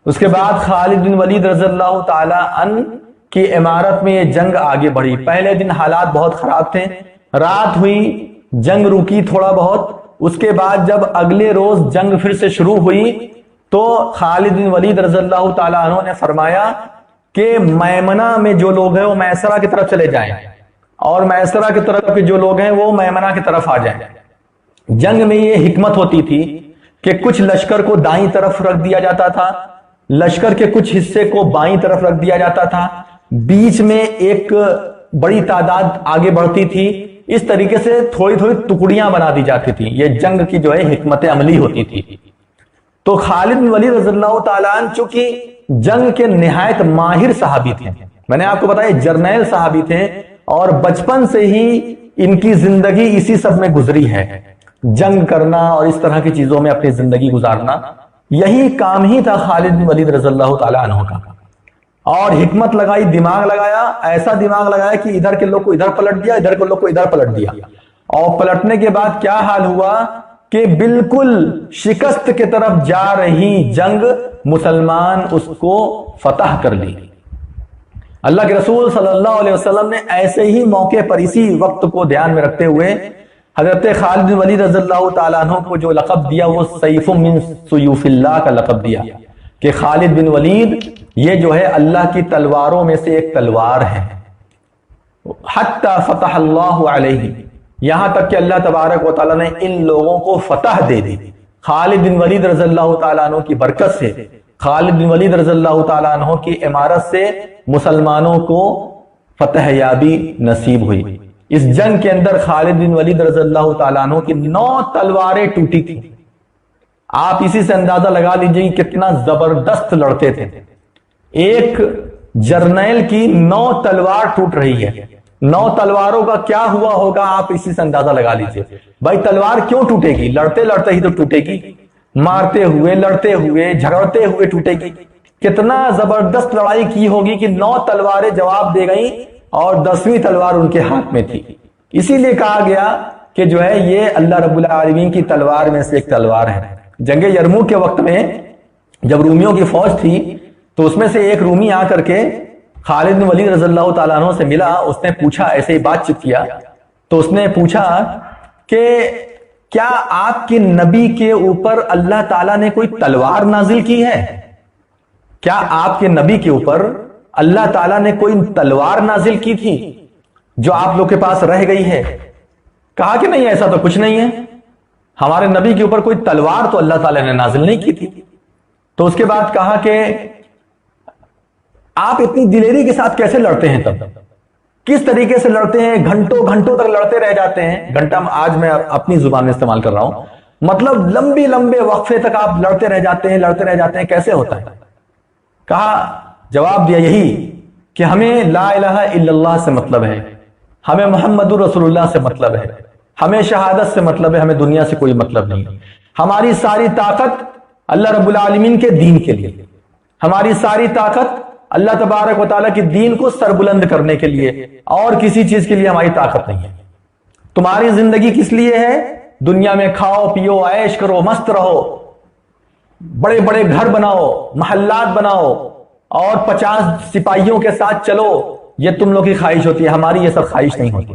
اس کے بعد خالد بن ولید رضی اللہ تعالی عنہ کی امارت میں یہ جنگ آگے بڑھی۔ پہلے دن حالات بہت خراب تھے، رات ہوئی، جنگ رکی تھوڑا بہت، اس کے بعد جب اگلے روز جنگ پھر سے شروع ہوئی تو خالد بن ولید رضی اللہ تعالی عنہ نے فرمایا کہ میمنہ میں جو لوگ ہیں وہ میسرہ کی طرف چلے جائیں، اور میسرہ کی طرف کے جو لوگ ہیں وہ میمنہ کی طرف آ جائیں۔ جنگ میں یہ حکمت ہوتی تھی کہ کچھ لشکر کو دائیں طرف رکھ دیا جاتا تھا، لشکر کے کچھ حصے کو بائیں طرف رکھ دیا جاتا تھا، بیچ میں ایک بڑی تعداد آگے بڑھتی تھی، اس طریقے سے تھوڑی تھوڑی ٹکڑیاں بنا دی جاتی تھی۔ یہ جنگ کی جو ہے حکمت عملی ہوتی تھی۔ تو خالد بن ولید رضی اللہ تعالیٰ عنہ چونکہ جنگ کے نہایت ماہر صحابی تھے، میں نے آپ کو بتایا جرنیل صحابی تھے، اور بچپن سے ہی ان کی زندگی اسی سب میں گزری ہے، جنگ کرنا اور اس طرح کی چیزوں میں اپنی زندگی گزارنا، یہی کام ہی تھا خالد بن ولید رضی اللہ تعالیٰ عنہ کا۔ اور حکمت لگائی، دماغ لگایا، ایسا دماغ لگایا کہ ادھر کے لوگ کو ادھر پلٹ دیا، ادھر کے لوگ کو ادھر پلٹ دیا، اور پلٹنے کے بعد کیا حال ہوا کہ بالکل شکست کے طرف جا رہی جنگ مسلمان اس کو فتح کر لی۔ اللہ کے رسول صلی اللہ علیہ وسلم نے ایسے ہی موقع پر اسی وقت کو دھیان میں رکھتے ہوئے حضرت خالد بن ولید رضی اللہ تعالیٰ عنہ کو جو لقب دیا وہ سیف من سیوف اللہ کا لقب دیا، کہ خالد بن ولید یہ جو ہے اللہ کی تلواروں میں سے ایک تلوار ہے۔ حتی فتح اللہ علیہ، یہاں تک کہ اللہ تبارک و تعالیٰ نے ان لوگوں کو فتح دے دی۔ خالد بن ولید رضی اللہ تعالیٰ عنہ کی برکت سے، خالد بن ولید رضی اللہ تعالیٰ عنہ کی امارت سے مسلمانوں کو فتح یابی نصیب ہوئی۔ اس جنگ کے اندر خالد بن ولید رضی اللہ تعالیٰ عنہ کی 9 تلواریں ٹوٹی تھیں۔ آپ اسی سے اندازہ لگا لیجئے کتنا زبردست لڑتے تھے۔ ایک جرنیل کی 9 تلوار ٹوٹ رہی ہے، 9 تلواروں کا کیا ہوا ہوگا آپ اسی سے اندازہ لگا لیجئے۔ بھائی تلوار کیوں ٹوٹے گی؟ لڑتے لڑتے ہی تو ٹوٹے گی، مارتے ہوئے، لڑتے ہوئے، جھگڑتے ہوئے ٹوٹے گی۔ کتنا زبردست لڑائی کی ہوگی کہ 9 تلواریں جواب دے گئیں اور 10ویں تلوار ان کے ہاتھ میں تھی۔ اسی لیے کہا گیا کہ جو ہے یہ اللہ رب العالمین کی تلوار میں سے ایک تلوار ہے۔ جنگ یرموک کے وقت میں جب رومیوں کی فوج تھی تو اس میں سے ایک رومی آ کر کے خالد بن ولید رضی اللہ تعالیٰ عنہ سے ملا، اس نے پوچھا، ایسے ہی بات چیت کیا تو اس نے پوچھا کہ کیا آپ کے نبی کے اوپر اللہ تعالیٰ نے کوئی تلوار نازل کی ہے؟ کیا آپ کے نبی کے اوپر اللہ تعالیٰ نے کوئی تلوار نازل کی تھی جو آپ لوگ کے پاس رہ گئی ہے؟ کہا کہ نہیں، ایسا تو کچھ نہیں ہے، ہمارے نبی کے اوپر کوئی تلوار تو اللہ تعالیٰ نے نازل نہیں کی تھی۔ تو اس کے بعد کہا کہ آپ اتنی دلیری کے ساتھ کیسے لڑتے ہیں؟ تب کس طریقے سے لڑتے ہیں؟ گھنٹوں گھنٹوں تک لڑتے رہ جاتے ہیں۔ گھنٹہ آج میں اپنی زبان میں استعمال کر رہا ہوں، مطلب لمبے وقفے تک آپ لڑتے رہ جاتے ہیں، لڑتے رہ جاتے ہیں، کیسے ہوتا ہے؟ کہا، جواب دیا یہی کہ ہمیں لا الہ الا اللہ سے مطلب ہے، ہمیں محمد رسول اللہ سے مطلب ہے، ہمیں شہادت سے مطلب ہے، ہمیں دنیا سے کوئی مطلب نہیں۔ ہماری ساری طاقت اللہ رب العالمین کے دین کے لیے، ہماری ساری طاقت اللہ تبارک و تعالیٰ کی دین کو سربلند کرنے کے لیے، اور کسی چیز کے لیے ہماری طاقت نہیں ہے۔ تمہاری زندگی کس لیے ہے؟ دنیا میں کھاؤ پیو، عیش کرو، مست رہو، بڑے بڑے گھر بناؤ، محلات بناؤ، اور 50 سپاہیوں کے ساتھ چلو، یہ تم لوگ کی خواہش ہوتی ہے، ہماری یہ سب خواہش نہیں ہوتی۔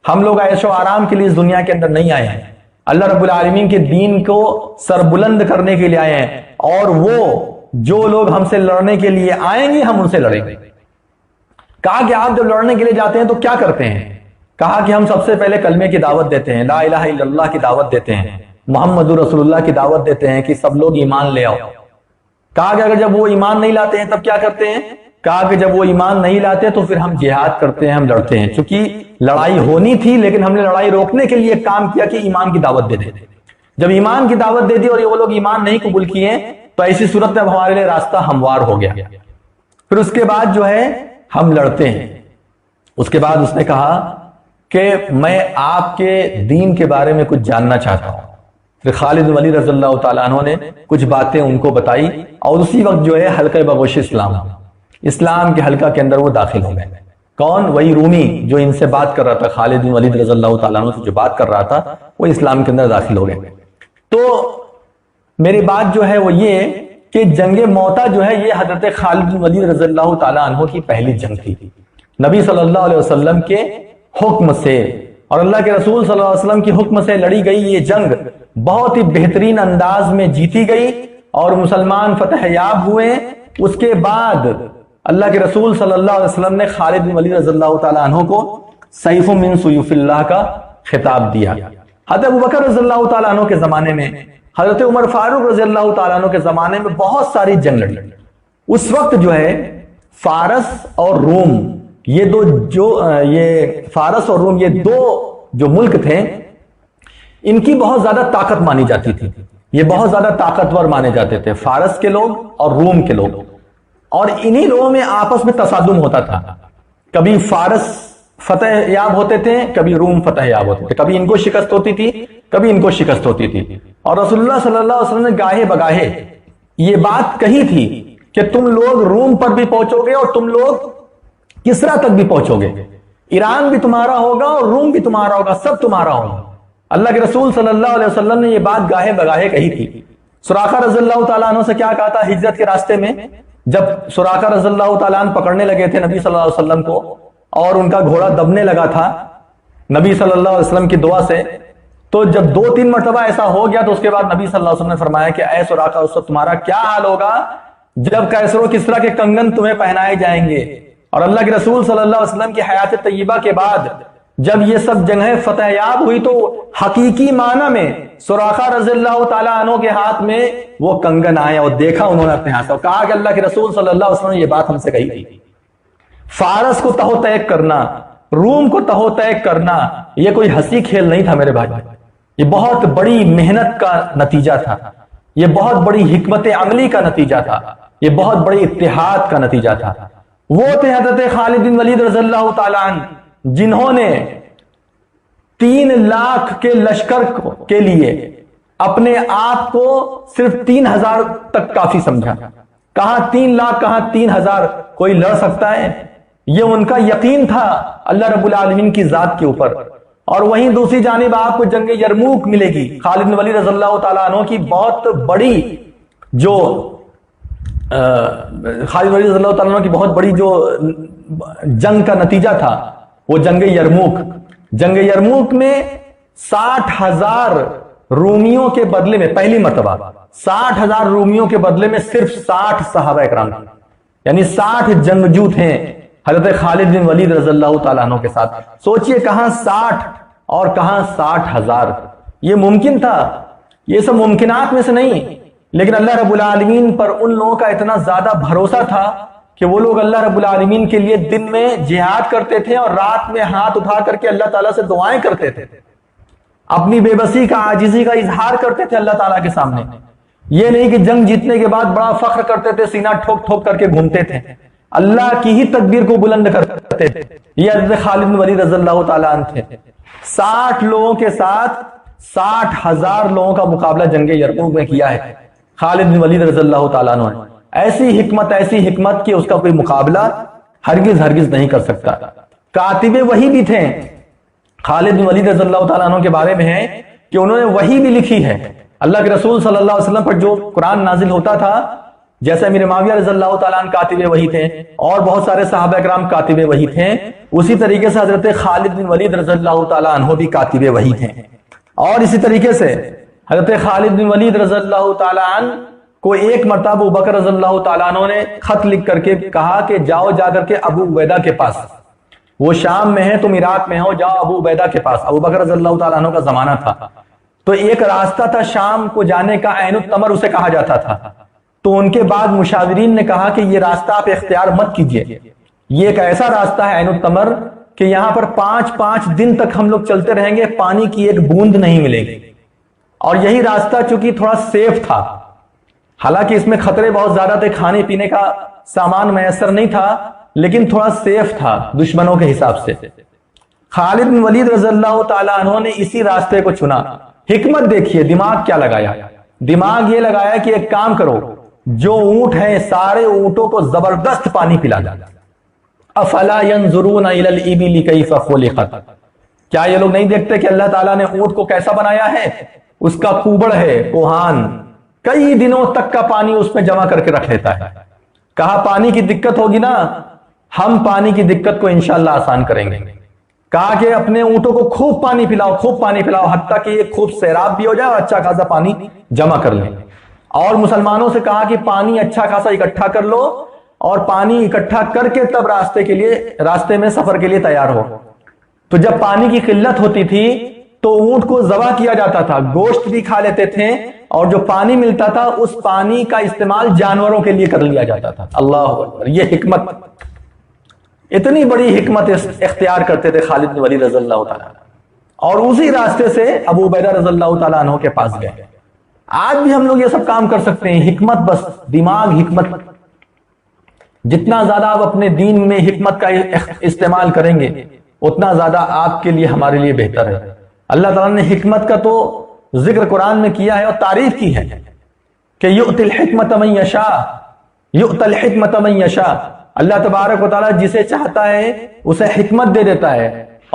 ہم لوگ عیش و آرام کے لیے اس دنیا کے اندر نہیں آئے ہیں، اللہ رب العالمین کے دین کو سربلند کرنے کے لیے آئے ہیں، اور وہ جو لوگ ہم سے لڑنے کے لیے آئیں گے ہم ان سے لڑیں گے۔ کہا کہ آپ جب لڑنے کے لیے جاتے ہیں تو کیا کرتے ہیں؟ کہا کہ ہم سب سے پہلے کلمے کی دعوت دیتے ہیں، لا الہ الا اللہ کی دعوت دیتے ہیں، محمد رسول اللہ کی دعوت دیتے ہیں کہ سب لوگ ایمان لے آؤ. کہا کہ اگر جب وہ ایمان نہیں لاتے ہیں تب کیا کرتے ہیں؟ کہا کہ جب وہ ایمان نہیں لاتے تو پھر ہم جہاد کرتے ہیں، ہم لڑتے ہیں. چونکہ لڑائی ہونی تھی لیکن ہم نے لڑائی روکنے کے لیے کام کیا کہ ایمان کی دعوت دے دیں. جب ایمان کی دعوت دے دی اور وہ لوگ ایمان نہیں قبول کیے تو ایسی صورت میں اب ہمارے لیے راستہ ہموار ہو گیا. پھر اس کے بعد جو ہے ہم لڑتے ہیں. اس کے بعد اس نے کہا کہ میں آپ کے دین کے بارے میں کچھ جاننا چاہتا ہوں. پھر خالد بن ولید رضی اللہ تعالیٰ عنہ نے کچھ باتیں ان کو بتائی اور اسی وقت جو ہے حلقہ بگوش اسلام کے حلقہ کے اندر وہ داخل ہو گئے. کون؟ وہی رومی جو ان سے بات کر رہا تھا، خالد بن ولید رضی اللہ تعالیٰ عنہ سے جو بات کر رہا تھا، وہ اسلام کے اندر داخل ہو گئے. تو میری بات جو ہے وہ یہ کہ جنگ موتا جو ہے یہ حضرت خالد بن ولید رضی اللہ تعالیٰ عنہ کی پہلی جنگ تھی. نبی صلی اللہ علیہ وسلم کے حکم سے اور اللہ کے رسول صلی اللہ علیہ وسلم کی حکم سے لڑی گئی یہ جنگ بہت ہی بہترین انداز میں جیتی گئی اور مسلمان فتح یاب ہوئے. اس کے بعد اللہ کے رسول صلی اللہ علیہ وسلم نے خالد بن ولید رضی اللہ تعالیٰ عنہ کو سیف من سیوف اللہ کا خطاب دیا. حضرت ابوبکر رضی اللہ تعالیٰ عنہ کے زمانے میں، حضرت عمر فاروق رضی اللہ تعالیٰ عنہ کے زمانے میں بہت ساری جنگ لڑی. اس وقت جو ہے فارس اور روم، یہ دو جو فارس اور روم یہ دو جو ملک تھے، ان کی بہت زیادہ طاقت مانی جاتی تھی. یہ بہت زیادہ طاقتور مانے جاتے تھے، فارس کے لوگ اور روم کے لوگ. اور انہی لوگوں میں آپس میں تصادم ہوتا تھا. کبھی فارس فتح یاب ہوتے تھے، کبھی روم فتح یاب ہوتے تھے. کبھی ان کو شکست ہوتی تھی، کبھی ان کو شکست ہوتی تھی. اور رسول اللہ صلی اللہ علیہ وسلم نے گاہے بگاہے یہ بات کہی تھی کہ تم لوگ روم پر بھی پہنچو گے اور تم لوگ کسرا تک بھی پہنچو گے. ایران بھی تمہارا ہوگا اور روم بھی تمہارا ہوگا، سب تمہارا ہوگا. اللہ کے رسول صلی اللہ علیہ وسلم نے یہ بات گاہے بگاہے کہی تھی. سراقہ رضی اللہ تعالیٰ عنہ سے کیا کہا تھا ہجرت کے راستے میں؟ جب سراقہ رضی اللہ تعالیٰ عنہ پکڑنے لگے تھے نبی صلی اللہ علیہ وسلم کو اور ان کا گھوڑا دبنے لگا تھا نبی صلی اللہ علیہ وسلم کی دعا سے، تو جب 2-3 مرتبہ ایسا ہو گیا تو اس کے بعد نبی صلی اللہ علیہ وسلم نے فرمایا کہ اے سراقہ اس وقت تمہارا کیا حال ہوگا جب کیسر و کسرا کے کنگن تمہیں پہنائے جائیں گے. اور اللہ کے رسول صلی اللہ علیہ وسلم کی حیات طیبہ کے بعد جب یہ سب جنگیں فتح یاب ہوئی تو حقیقی معنی میں سراقہ رضی اللہ تعالیٰ عنہ کے ہاتھ میں وہ کنگن آئے اور دیکھا انہوں نے اپنے ہاتھ سے اور کہا کہ اللہ کے رسول صلی اللہ علیہ وسلم نے یہ بات ہم سے کہی تھی. فارس کو تہو تیک کرنا، روم کو تہو تیک کرنا، یہ کوئی ہنسی کھیل نہیں تھا میرے بھائی. یہ بہت بڑی محنت کا نتیجہ تھا، یہ بہت بڑی حکمت عملی کا نتیجہ تھا، یہ بہت بڑی اتحاد کا نتیجہ تھا. وہ تھے حضرت خالد بن ولید رضی اللہ تعالیٰ عنہ جنہوں نے 3 لاکھ کے لشکر کے لیے اپنے آپ کو صرف 3000 تک کافی سمجھا. کہاں 3 لاکھ کہاں 3000 کوئی لڑ سکتا ہے؟ یہ ان کا یقین تھا اللہ رب العالمین کی ذات کے اوپر. اور وہیں دوسری جانب آپ کو جنگ یرموک ملے گی. خالد بن ولید رضی اللہ تعالیٰ عنہ کی بہت بڑی جو خالد بن ولید رضی اللہ تعالیٰ عنہ کی بہت بڑی جو جنگ کا نتیجہ تھا وہ جنگ یرموک. جنگ یرموک میں 60,000 رومیوں کے بدلے میں پہلی مرتبہ 60,000 رومیوں کے بدلے میں صرف 60 صحابہ اکرام تھے. یعنی 60 جنگجو تھے حضرت خالد بن ولید رضی اللہ تعالیٰ عنہ کے ساتھ. سوچئے کہاں 60 اور کہاں 60,000. یہ ممکن تھا؟ یہ سب ممکنات میں سے نہیں، لیکن اللہ رب العالمین پر ان لوگوں کا اتنا زیادہ بھروسہ تھا کہ وہ لوگ اللہ رب العالمین کے لیے دن میں جہاد کرتے تھے اور رات میں ہاتھ اٹھا کر کے اللہ تعالیٰ سے دعائیں کرتے تھے، اپنی بے بسی کا عاجزی کا اظہار کرتے تھے اللہ تعالیٰ کے سامنے. یہ نہیں کہ جنگ جیتنے کے بعد بڑا فخر کرتے تھے، سینہ ٹھوک ٹھوک کر کے گھومتے تھے، اللہ کی ہی تکبیر کو بلند کرتے تھے. یہ حضرت خالد بن ولید رضی اللہ تعالیٰ عنہ تھے. 60 لوگوں کے ساتھ 60,000 لوگوں کا مقابلہ جنگ یرموک میں کیا ہے خالد بن ولید رضی اللہ تعالیٰ عنہ. ایسی حکمت کہ اس کا کوئی مقابلہ ہرگز نہیں کر سکتا. کاتب وحی بھی تھے. خالد بن ولید رضی اللہ تعالیٰ عنہ کے بارے میں ہے کہ انہوں نے وحی بھی لکھی ہے. اللہ کے رسول صلی اللہ علیہ وسلم پر جو قرآن نازل ہوتا تھا، جیسے امیر معاویہ رضی اللہ تعالیٰ عنہ کاتب وحی تھے اور بہت سارے صحابہ اکرام کاتب وحی تھے، اسی طریقے سے حضرت خالد بن ولید رضی اللہ تعالیٰ عنہ بھی کاتب وحی تھے. اور اسی طریقے سے حضرت خالد بن ولید رضی اللہ تعالیٰ عنہ کو ایک مرتبہ ابو بکر رضی اللہ تعالیٰ عنہ نے خط لکھ کر کے کہا کہ جاؤ جا کر کے ابو عبیدہ کے پاس، وہ شام میں ہے تم عراق میں ہو، جاؤ ابو عبیدہ کے پاس. ابو بکر رضی اللہ تعالیٰ عنہ کا زمانہ تھا. تو ایک راستہ تھا شام کو جانے کا، عین التمر اسے کہا جاتا تھا. تو ان کے بعد مشاورین نے کہا کہ یہ راستہ آپ اختیار مت کیجیے، یہ ایک ایسا راستہ ہے عین التمر کہ یہاں پر 5 دن تک ہم لوگ چلتے رہیں گے، پانی کی ایک بوند نہیں ملے گی. اور یہی راستہ چونکہ تھوڑا سیف تھا، حالانکہ اس میں خطرے بہت زیادہ تھے، کھانے پینے کا سامان میسر نہیں تھا، لیکن تھوڑا سیف تھا دشمنوں کے حساب سے. خالد بن ولید رضی اللہ تعالیٰ عنہ نے اسی راستے کو چنا. حکمت دیکھیے، دماغ کیا لگایا. دماغ یہ لگایا کہ ایک کام کرو، جو اونٹ ہیں سارے اونٹوں کو زبردست پانی پلا دو. افلا ينظرون الى الابل كيف خلقت، کیا یہ لوگ نہیں دیکھتے کہ اللہ تعالیٰ نے اونٹ کو کیسا بنایا ہے؟ اس کا کوبڑ ہے کوہان، کئی دنوں تک کا پانی اس میں جمع کر کے رکھ لیتا ہے. کہا پانی کی دقت ہوگی نا، ہم پانی کی دقت کو انشاءاللہ آسان کریں گے. کہا کہ اپنے اونٹوں کو خوب پانی پلاؤ، خوب پانی پلاؤ، حتیٰ کہ یہ خوب سیراب بھی ہو جائے اور اچھا خاصا پانی جمع کر لیں. اور مسلمانوں سے کہا کہ پانی اچھا خاصا اکٹھا کر لو، اور پانی اکٹھا کر کے تب راستے میں سفر کے لیے تیار ہو. تو جب پانی کی قلت ہوتی تھی تو اونٹ کو ذبح کیا جاتا تھا، گوشت بھی کھا لیتے تھے، اور جو پانی ملتا تھا اس پانی کا استعمال جانوروں کے لیے کر لیا جاتا تھا. اللہ اکبر، یہ حکمت، اتنی بڑی حکمت اختیار کرتے تھے خالد بن ولید رضی اللہ تعالیٰ. اور اسی راستے سے ابو عبیدہ رضی اللہ تعالیٰ عنہ کے پاس گئے. آج بھی ہم لوگ یہ سب کام کر سکتے ہیں. حکمت، بس دماغ، حکمت. جتنا زیادہ آپ اپنے دین میں حکمت کا استعمال کریں گے اتنا زیادہ آپ کے لیے ہمارے لیے بہتر ہے. اللہ تعالیٰ نے حکمت کا تو ذکر قرآن میں کیا ہے اور تعریف کی ہے کہ یؤتی الحکمت من یشاء، یؤتی الحکمت من یشاء. اللہ تبارک و تعالیٰ جسے چاہتا ہے اسے حکمت دے دیتا ہے،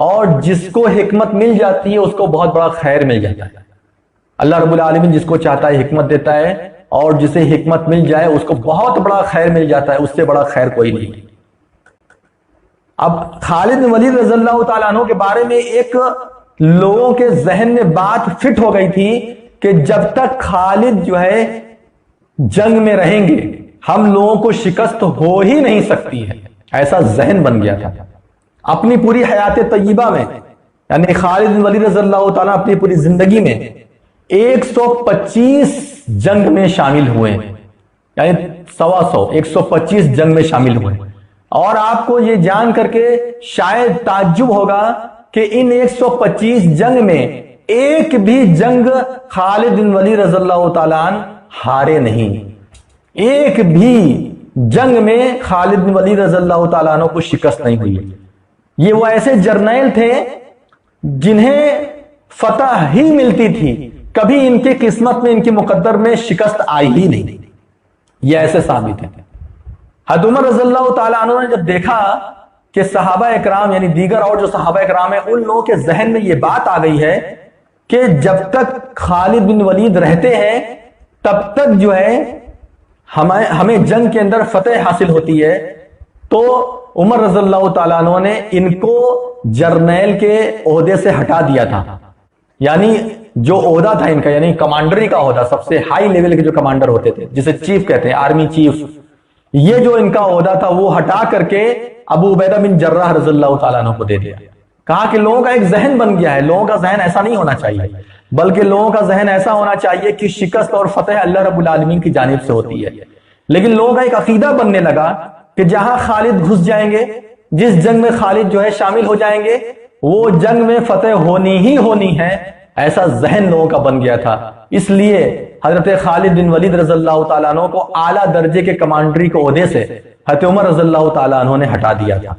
اور جس کو حکمت مل جاتی ہے اس کو بہت بڑا خیر مل جاتا ہے. اللہ رب العالمین جس کو چاہتا ہے حکمت دیتا ہے، اور جسے حکمت مل جائے اس کو بہت بڑا خیر مل جاتا ہے، اس سے بڑا خیر کوئی نہیں. اب خالد بن ولید رضی اللہ تعالیٰ عنہ کے بارے میں ایک لوگوں کے ذہن میں بات فٹ ہو گئی تھی کہ جب تک خالد جو ہے جنگ میں رہیں گے ہم لوگوں کو شکست ہو ہی نہیں سکتی ہے. ایسا ذہن بن گیا تھا. اپنی پوری حیات طیبہ میں، یعنی خالد بن ولید رضی اللہ تعالیٰ اپنی پوری زندگی میں 125 جنگ میں شامل ہوئے، یعنی 125 جنگ میں شامل ہوئے. اور آپ کو یہ جان کر کے شاید تعجب ہوگا کہ ان 125 جنگ میں ایک بھی جنگ خالد بن ولید رضی اللہ تعالیٰ عنہ ہارے نہیں. ایک بھی جنگ میں خالد بن ولید رضی اللہ تعالیٰ عنہ کو شکست نہیں ہوئی. یہ وہ ایسے جرنیل تھے جنہیں فتح ہی ملتی تھی، کبھی ان کی قسمت میں، ان کے مقدر میں شکست آئی ہی نہیں. یہ ایسے ثابت ہیں. حضرت عمر رضی اللہ تعالیٰ عنہ نے جب دیکھا کہ صحابہ اکرام، یعنی دیگر اور جو صحابہ اکرام ہیں، ان لوگوں کے ذہن میں یہ بات آ گئی ہے کہ جب تک خالد بن ولید رہتے ہیں تب تک جو ہے ہمیں جنگ کے اندر فتح حاصل ہوتی ہے، تو عمر رضی اللہ تعالیٰ عنہ نے ان کو جرنیل کے عہدے سے ہٹا دیا تھا. یعنی جو عہدہ تھا ان کا، یعنی کمانڈری کا عہدہ، سب سے ہائی لیول کے جو کمانڈر ہوتے تھے جسے چیف کہتے ہیں، آرمی چیف، یہ جو ان کا عہدہ تھا وہ ہٹا کر کے ابو عبیدہ بن جراح رضی اللہ تعالیٰ عنہ کو دے دیا. کہا کہ لوگوں کا ایک ذہن بن گیا ہے، لوگوں کا ذہن ایسا نہیں ہونا چاہیے، بلکہ لوگوں کا ذہن ایسا ہونا چاہیے کہ شکست اور فتح اللہ رب العالمین کی جانب سے ہوتی ہے. لیکن لوگوں کا ایک عقیدہ بننے لگا کہ جہاں خالد گھس جائیں گے، جس جنگ میں خالد جو ہے شامل ہو جائیں گے، وہ جنگ میں فتح ہونی ہی ہونی ہے. ایسا ذہن لوگوں کا بن گیا تھا. اس لیے حضرت خالد بن ولید رضی اللہ تعالیٰ عنہ کو اعلیٰ درجے کے کمانڈری کو عہدے سے حضرت عمر رضی اللہ تعالیٰ عنہ نے ہٹا دیا تھا.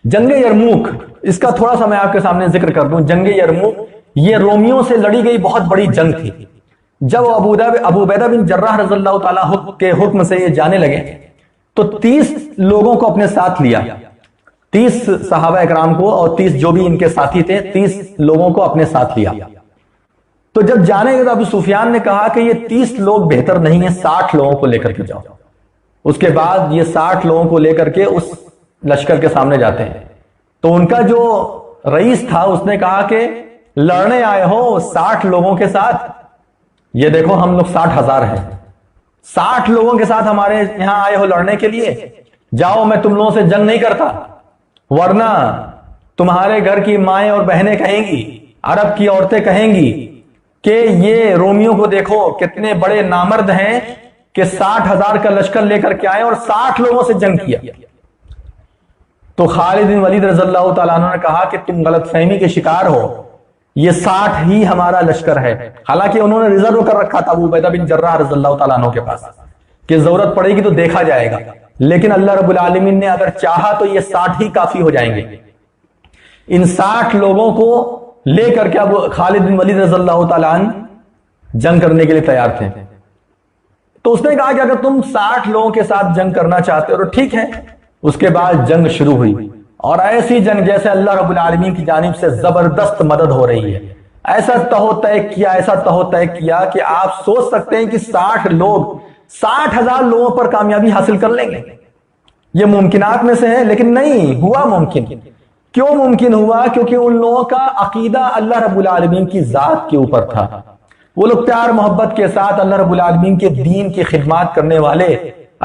جنگ یرموک، اس کا تھوڑا سا میں آپ کے سامنے ذکر کر دوں. جنگ یرموک یہ رومیوں سے لڑی گئی بہت بڑی جنگ تھی. جب ابو عبیدہ بن جراح رضی اللہ تعالیٰ کے حکم سے یہ جانے لگے تو 30 لوگوں کو اپنے ساتھ لیا، 30 صحابہ اکرام کو اور 30 جو بھی ان کے ساتھی تھے، 30 لوگوں کو اپنے ساتھ لیا. تو جب جانے گئے تو ابو سفیان نے کہا کہ یہ 30 لوگ بہتر نہیں ہیں، 60 لوگوں کو لے کر کے جاؤ. اس کے بعد یہ 60 لوگوں کو لے کر کے اس لشکر کے سامنے جاتے ہیں. تو ان کا جو رئیس تھا اس نے کہا کہ لڑنے آئے ہو 60 لوگوں کے ساتھ، یہ دیکھو ہم لوگ 60,000 ہیں، 60 لوگوں کے ساتھ ہمارے یہاں آئے ہو لڑنے کے لیے، جاؤ میں تم لوگوں سے جنگ نہیں کرتا، ورنہ تمہارے گھر کی مائیں اور بہنیں کہیں گی، عرب کی عورتیں کہیں گی کہ یہ رومیوں کو دیکھو کتنے بڑے نامرد ہیں کہ 60,000 کا لشکر لے کر کے آئے اور 60 لوگوں سے جنگ کیا. تو خالد بن ولید رضی اللہ تعالیٰ عنہ نے کہا کہ تم غلط فہمی کے شکار ہو، یہ 60 ہی ہمارا لشکر ہے. حالانکہ انہوں نے ریزرو کر رکھا تھا ابو عبیدہ بن جراح رضی اللہ تعالیٰ عنہ کے پاس کہ ضرورت پڑے گی تو دیکھا جائے گا، لیکن اللہ رب العالمین نے اگر چاہا تو یہ 60 ہی کافی ہو جائیں گے. ان 60 لوگوں کو لے کر کے اب خالد بن ولید رضی اللہ تعالیٰ عنہ جنگ کرنے کے لیے تیار تھے. تو اس نے کہا کہ اگر تم 60 لوگوں کے ساتھ جنگ کرنا چاہتے ہو تو ٹھیک ہے. اس کے بعد جنگ شروع ہوئی، اور ایسی جنگ جیسے اللہ رب العالمین کی جانب سے زبردست مدد ہو رہی ہے. ایسا تہو طے کیا کہ آپ سوچ سکتے ہیں کہ 60,000 لوگوں پر کامیابی حاصل کر لیں گے. یہ ممکنات میں سے ہے، لیکن نہیں ہوا ممکن. کیوں ممکن ہوا؟ کیونکہ ان لوگوں کا عقیدہ اللہ رب العالمین کی ذات کے اوپر تھا. وہ لوگ پیار محبت کے ساتھ اللہ رب العالمین کے دین کی خدمات کرنے والے،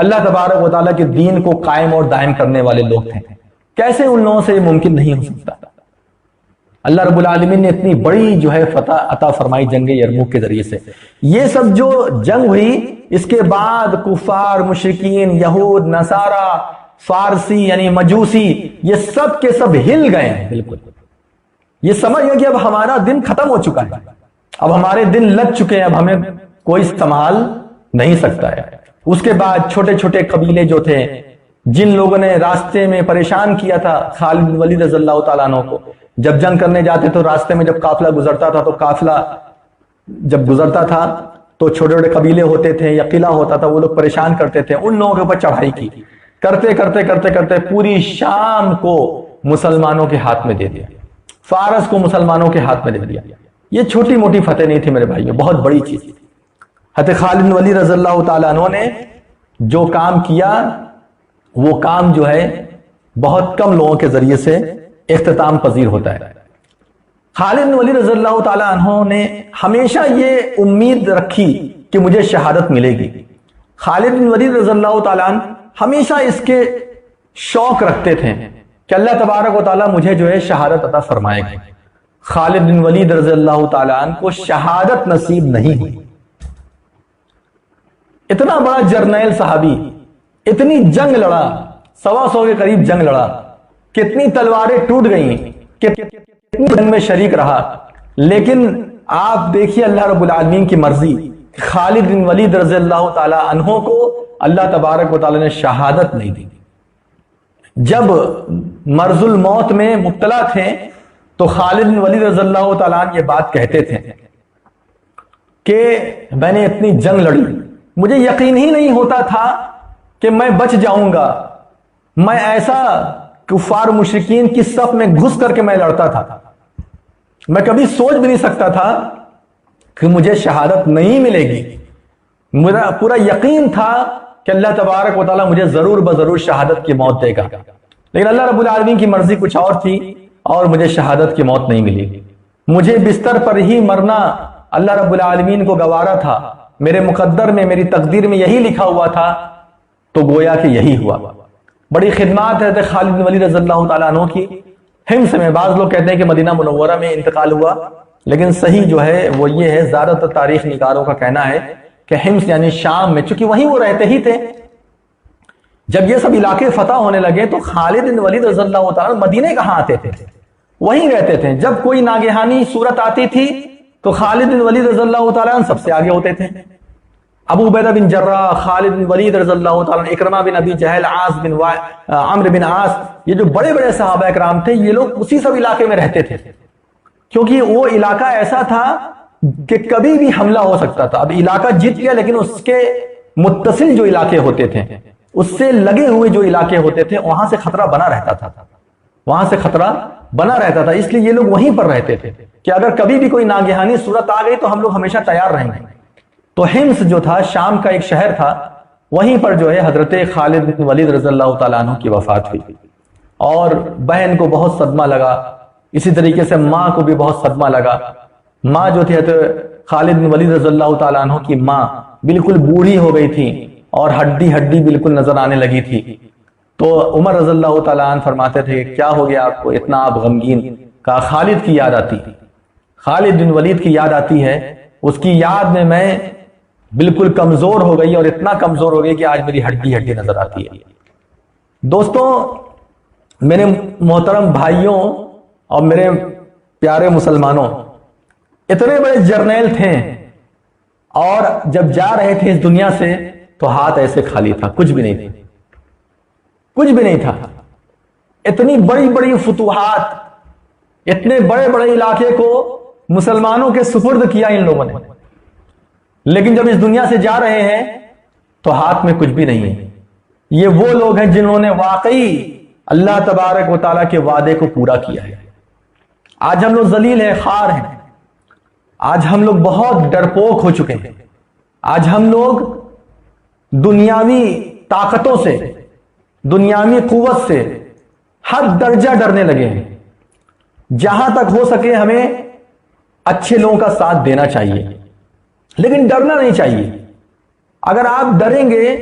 اللہ تبارک و تعالیٰ کے دین کو قائم اور دائم کرنے والے لوگ تھے. کیسے ان لوگوں سے یہ ممکن نہیں ہو سکتا؟ اللہ رب العالمین نے اتنی بڑی جو ہے فتح عطا فرمائی جنگ یرموک کے ذریعے سے. یہ سب جو جنگ ہوئی اس کے بعد کفار، مشرکین، یہود، نصارہ، فارسی یعنی مجوسی، یہ سب کے سب ہل گئے ہیں. بالکل یہ سمجھ گئے کہ اب ہمارا دن ختم ہو چکا ہے، اب ہمارے دن لگ چکے ہیں، اب ہمیں کوئی سنبھال نہیں سکتا ہے. اس کے بعد چھوٹے چھوٹے قبیلے جو تھے، جن لوگوں نے راستے میں پریشان کیا تھا خالد بن ولید رضی اللہ تعالیٰ عنہ کو، جب جنگ کرنے جاتے تو راستے میں جب قافلہ گزرتا تھا تو قافلہ جب گزرتا تھا تو چھوٹے چھوٹے قبیلے ہوتے تھے یا قلعہ ہوتا تھا، وہ لوگ پریشان کرتے تھے. ان لوگوں کے اوپر چڑھائی کی، کرتے کرتے کرتے کرتے پوری شام کو مسلمانوں کے ہاتھ میں دے دیا، فارس کو مسلمانوں کے ہاتھ میں دے دیا. یہ چھوٹی موٹی فتح نہیں تھی میرے بھائیوں، بہت بڑی چیز. حضرت خالد بن ولید رضی اللہ تعالیٰ عنہ نے جو کام کیا وہ کام جو ہے بہت کم لوگوں کے ذریعے سے اختتام پذیر ہوتا ہے. خالد بن ولید رضی اللہ تعالیٰ عنہ نے ہمیشہ یہ امید رکھی کہ مجھے شہادت ملے گی. خالد بن ولید رضی اللہ تعالیٰ عنہ ہمیشہ اس کے شوق رکھتے تھے کہ اللہ تبارک و تعالیٰ مجھے جو ہے شہادت عطا فرمائے گا. خالد بن ولید رضی اللہ تعالیٰ عنہ کو شہادت نصیب نہیں ہوئی. اتنا بڑا جرنیل صحابی، اتنی جنگ لڑا، 100 کے قریب جنگ لڑا، کتنی تلواریں ٹوٹ گئیں، کتنی جنگ میں شریک رہا، لیکن آپ دیکھیے اللہ رب العالمین کی مرضی، خالد بن ولید رضی اللہ تعالی عنہ کو اللہ تبارک و تعالی نے شہادت نہیں دی. جب مرض الموت میں مبتلا تھے تو خالد بن ولید رضی اللہ تعالیٰ عنہ یہ بات کہتے تھے کہ میں نے اتنی جنگ لڑی، مجھے یقین ہی نہیں ہوتا تھا کہ میں بچ جاؤں گا. میں ایسا کفار مشرکین کی صف میں گھس کر کے میں لڑتا تھا، میں کبھی سوچ بھی نہیں سکتا تھا کہ مجھے شہادت نہیں ملے گی. میرا پورا یقین تھا کہ اللہ تبارک و تعالیٰ مجھے ضرور بضرور شہادت کی موت دے گا، لیکن اللہ رب العالمین کی مرضی کچھ اور تھی اور مجھے شہادت کی موت نہیں ملی. مجھے بستر پر ہی مرنا اللہ رب العالمین کو گوارا تھا، میرے مقدر میں، میری تقدیر میں یہی لکھا ہوا تھا، تو گویا کہ یہی ہوا. بڑی خدمات ہے خالد بن ولید رضی اللہ تعالیٰ عنہ کی. حمص میں، بعض لوگ کہتے ہیں کہ مدینہ منورہ میں انتقال ہوا، لیکن صحیح جو ہے وہ یہ ہے، زیادہ تر تاریخ نگاروں کا کہنا ہے کہ حمص یعنی شام میں، چونکہ وہیں وہ رہتے ہی تھے. جب یہ سب علاقے فتح ہونے لگے تو خالد بن ولید رضی اللہ تعالیٰ مدینے کہاں آتے تھے؟ وہیں رہتے تھے. جب کوئی ناگہانی صورت آتی تھی تو خالد بن ولید رضی اللہ تعالیٰ سب سے آگے ہوتے تھے. ابو عبیدہ بن جراح، خالد بن ولید رضی اللہ تعالیٰ، اکرمہ بن ابی جہل، عاص بن عمرو بن عاص، یہ جو بڑے بڑے صحابہ اکرام تھے یہ لوگ اسی سب علاقے میں رہتے تھے، کیونکہ وہ علاقہ ایسا تھا کہ کبھی بھی حملہ ہو سکتا تھا. اب علاقہ جیت گیا لیکن اس کے متصل جو علاقے ہوتے تھے، اس سے لگے ہوئے جو علاقے ہوتے تھے، وہاں سے خطرہ بنا رہتا تھا، وہاں سے خطرہ بنا رہتا تھا. اس لیے یہ لوگ وہیں پر رہتے تھے کہ اگر کبھی بھی کوئی ناگہانی صورت آ گئی تو ہم لوگ ہمیشہ تیار رہیں گے. تو حمص جو تھا شام کا ایک شہر تھا، وہیں پر جو ہے حضرت خالد بن ولید رضی اللہ تعالیٰ عنہ کی وفات ہوئی. اور بہن کو بہت صدمہ لگا، اسی طریقے سے ماں کو بھی بہت صدمہ لگا. ماں جو تھی حضرت خالد بن ولید رضی اللہ تعالیٰ عنہ کی ماں بالکل بوڑھی ہو گئی تھی اور ہڈی ہڈی بالکل نظر آنے لگی تھی. تو عمر رضی اللہ تعالیٰ عنہ فرماتے تھے کہ کیا ہو گیا آپ کو، اتنا آپ غمگین؟ کہا خالد کی یاد آتی، خالد بن ولید کی یاد آتی ہے اس کی یاد میں بالکل کمزور ہو گئی، اور اتنا کمزور ہو گئی کہ آج میری ہڈی ہڈی نظر آتی ہے۔ دوستوں، میرے محترم بھائیوں اور میرے پیارے مسلمانوں، اتنے بڑے جرنیل تھے، اور جب جا رہے تھے اس دنیا سے تو ہاتھ ایسے خالی تھا، کچھ بھی نہیں تھا، کچھ بھی نہیں تھا۔ اتنی بڑی بڑی فتوحات، اتنے بڑے بڑے علاقے کو مسلمانوں کے سپرد کیا ان لوگوں نے، لیکن جب اس دنیا سے جا رہے ہیں تو ہاتھ میں کچھ بھی نہیں ہے۔ یہ وہ لوگ ہیں جنہوں نے واقعی اللہ تبارک و تعالیٰ کے وعدے کو پورا کیا ہے۔ آج ہم لوگ ذلیل ہیں، خوار ہیں، آج ہم لوگ بہت ڈرپوک ہو چکے ہیں، آج ہم لوگ دنیاوی طاقتوں سے، دنیاوی قوت سے حد درجہ ڈرنے لگے ہیں۔ جہاں تک ہو سکے ہمیں اچھے لوگوں کا ساتھ دینا چاہیے، لیکن ڈرنا نہیں چاہیے۔ اگر آپ ڈریں گے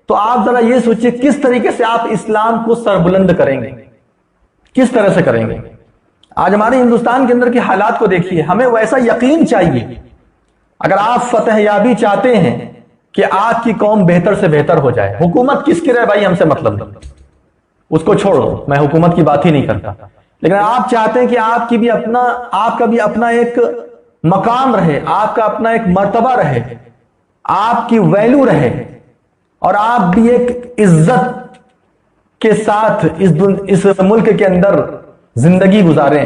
تو آپ ذرا یہ سوچیں کس طریقے سے آپ اسلام کو سربلند کریں گے، کس طرح سے کریں گے۔ آج ہمارے ہندوستان کے اندر کے حالات کو دیکھیے، ہمیں ویسا یقین چاہیے۔ اگر آپ فتح یابی چاہتے ہیں کہ آپ کی قوم بہتر سے بہتر ہو جائے، حکومت کس کی رہے بھائی، ہم سے مطلب نہیں، اس کو چھوڑو، میں حکومت کی بات ہی نہیں کرتا، لیکن آپ چاہتے ہیں کہ آپ کا بھی اپنا ایک مقام رہے، آپ کا اپنا ایک مرتبہ رہے، آپ کی ویلیو رہے، اور آپ بھی ایک عزت کے ساتھ اس ملک کے اندر زندگی گزاریں،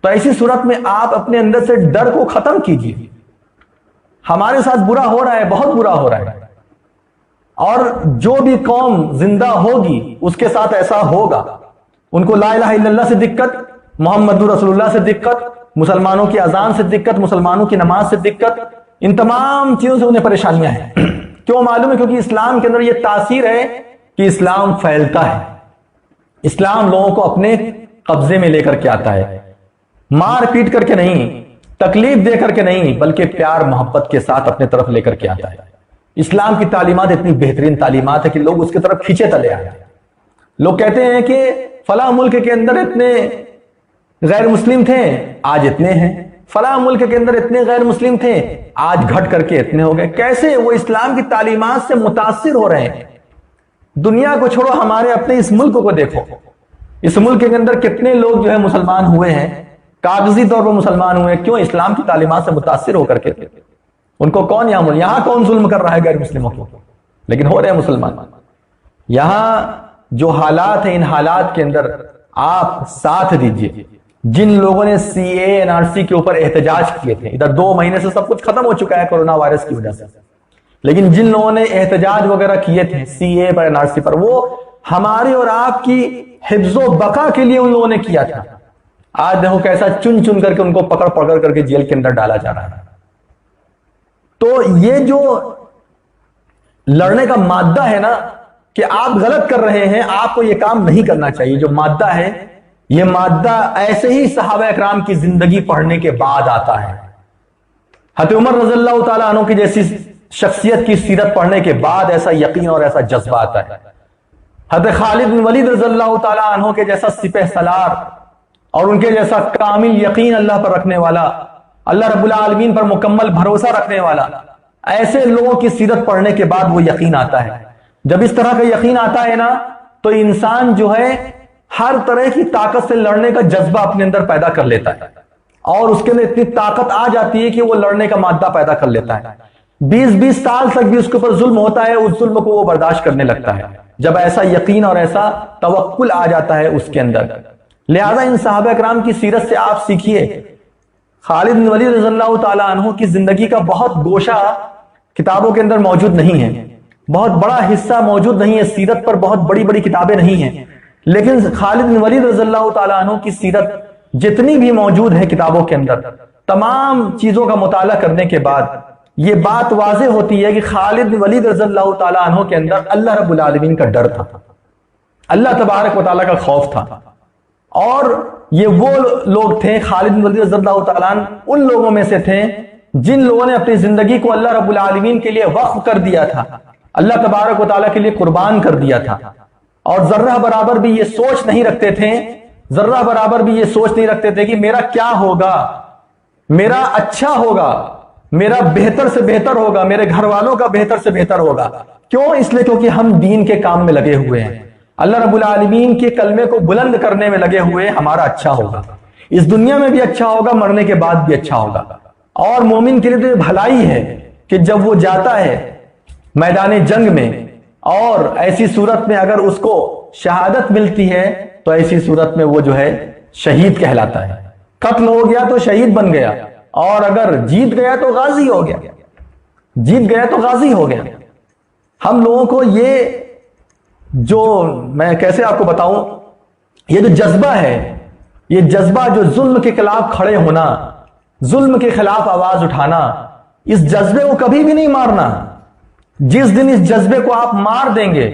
تو ایسی صورت میں آپ اپنے اندر سے ڈر کو ختم کیجیے۔ ہمارے ساتھ برا ہو رہا ہے، بہت برا ہو رہا ہے، اور جو بھی قوم زندہ ہوگی اس کے ساتھ ایسا ہوگا۔ ان کو لا الہ الا اللہ سے دقت، محمد رسول اللہ سے دقت، مسلمانوں کی اذان سے دقت، مسلمانوں کی نماز سے دقت، ان تمام چیزوں سے انہیں پریشانیاں ہیں۔ کیوں معلوم ہے؟ کیونکہ اسلام کے اندر یہ تاثیر ہے کہ اسلام پھیلتا ہے، اسلام لوگوں کو اپنے قبضے میں لے کر کے آتا ہے، مار پیٹ کر کے نہیں، تکلیف دے کر کے نہیں، بلکہ پیار محبت کے ساتھ اپنے طرف لے کر کے آتا ہے۔ اسلام کی تعلیمات اتنی بہترین تعلیمات ہے کہ لوگ اس کی طرف کھینچے تلے آئے ہیں۔ لوگ کہتے ہیں کہ فلاں ملک کے اندر اتنے غیر مسلم تھے، آج اتنے ہیں، فلاں ملک کے اندر اتنے غیر مسلم تھے، آج گھٹ کر کے اتنے ہو گئے۔ کیسے وہ اسلام کی تعلیمات سے متاثر ہو رہے ہیں؟ دنیا کو چھوڑو، ہمارے اپنے اس ملک کو دیکھو، اس ملک کے اندر کتنے لوگ جو ہے مسلمان ہوئے ہیں، کاغذی طور پر مسلمان ہوئے، کیوں؟ اسلام کی تعلیمات سے متاثر ہو کر کے۔ ان کو کون یہاں کون ظلم کر رہا ہے غیر مسلموں کو؟ لیکن ہو رہے ہیں مسلمان۔ یہاں جو حالات ہیں، ان حالات کے اندر آپ ساتھ دیجئے۔ جن لوگوں نے سی اے این آر سی کے اوپر احتجاج کیے تھے، ادھر 2 مہینے سے سب کچھ ختم ہو چکا ہے کورونا وائرس کی وجہ سے، لیکن جن لوگوں نے احتجاج وغیرہ کیے تھے سی اے پر، این آر سی پر، وہ ہماری اور آپ کی حفظ و بقا کے لیے ان لوگوں نے کیا تھا۔ آج دیکھو کیسا چن چن کر کے ان کو پکڑ کر کے جیل کے اندر ڈالا جا رہا ہے۔ تو یہ جو لڑنے کا مادہ ہے نا، کہ آپ غلط کر رہے ہیں، آپ کو یہ کام نہیں کرنا چاہیے، جو مادہ ہے، یہ مادہ ایسے ہی صحابہ اکرام کی زندگی پڑھنے کے بعد آتا ہے۔ حضرت عمر رضی اللہ تعالیٰ عنہ کی جیسی شخصیت کی سیرت پڑھنے کے بعد ایسا یقین اور ایسا جذبہ آتا ہے۔ حضرت خالد بن ولید رضی اللہ تعالیٰ عنہ کے جیسا سپہ سالار اور ان کے جیسا کامل یقین اللہ پر رکھنے والا، اللہ رب العالمین پر مکمل بھروسہ رکھنے والا، ایسے لوگوں کی سیرت پڑھنے کے بعد وہ یقین آتا ہے۔ جب اس طرح کا یقین آتا ہے نا، تو انسان جو ہے ہر طرح کی طاقت سے لڑنے کا جذبہ اپنے اندر پیدا کر لیتا ہے، اور اس کے اندر اتنی طاقت آ جاتی ہے کہ وہ لڑنے کا مادہ پیدا کر لیتا ہے۔ 20 سال تک بھی اس کے اوپر ظلم ہوتا ہے، اس ظلم کو وہ برداشت کرنے لگتا ہے، جب ایسا یقین اور ایسا توکل آ جاتا ہے اس کے اندر۔ لہذا ان صحابہ اکرام کی سیرت سے آپ سیکھیے۔ خالد بن ولید رضی اللہ تعالیٰ عنہ کی زندگی کا بہت گوشہ کتابوں کے اندر موجود نہیں ہے، بہت بڑا حصہ موجود نہیں ہے، سیرت پر بہت بڑی بڑی کتابیں نہیں ہیں، لیکن خالد بن ولید رضی اللہ تعالیٰ عنہ کی سیرت جتنی بھی موجود ہے کتابوں کے اندر، تمام چیزوں کا مطالعہ کرنے کے بعد یہ بات واضح ہوتی ہے کہ خالد بن ولید رضی اللہ تعالیٰ عنہ کے اندر اللہ رب العالمین کا ڈر تھا، اللہ تبارک و تعالیٰ کا خوف تھا۔ اور یہ وہ لوگ تھے، خالد بن ولید رضی اللہ تعالیٰ عنہ ان لوگوں میں سے تھے جن لوگوں نے اپنی زندگی کو اللہ رب العالمین کے لیے وقف کر دیا تھا، اللہ تبارک و تعالیٰ کے لیے قربان کر دیا تھا، اور ذرہ برابر بھی یہ سوچ نہیں رکھتے تھے، ذرہ برابر بھی یہ سوچ نہیں رکھتے تھے کہ میرا کیا ہوگا، میرا اچھا ہوگا، میرا بہتر سے بہتر ہوگا، میرے گھر والوں کا بہتر سے بہتر ہوگا۔ کیوں؟ اس لیے کیونکہ ہم دین کے کام میں لگے ہوئے ہیں، اللہ رب العالمین کے کلمے کو بلند کرنے میں لگے ہوئے، ہمارا اچھا ہوگا، اس دنیا میں بھی اچھا ہوگا، مرنے کے بعد بھی اچھا ہوگا۔ اور مومن کے لیے تو یہ بھلائی ہے کہ جب وہ جاتا ہے میدان جنگ میں اور ایسی صورت میں اگر اس کو شہادت ملتی ہے تو ایسی صورت میں وہ جو ہے شہید کہلاتا ہے۔ قتل ہو گیا تو شہید بن گیا، اور اگر جیت گیا تو غازی ہو گیا، جیت گیا تو غازی ہو گیا۔ ہم لوگوں کو یہ جو میں کیسے آپ کو بتاؤں، یہ جو جذبہ ہے، یہ جذبہ جو ظلم کے خلاف کھڑے ہونا، ظلم کے خلاف آواز اٹھانا، اس جذبے کو کبھی بھی نہیں مارنا۔ جس دن اس جذبے کو آپ مار دیں گے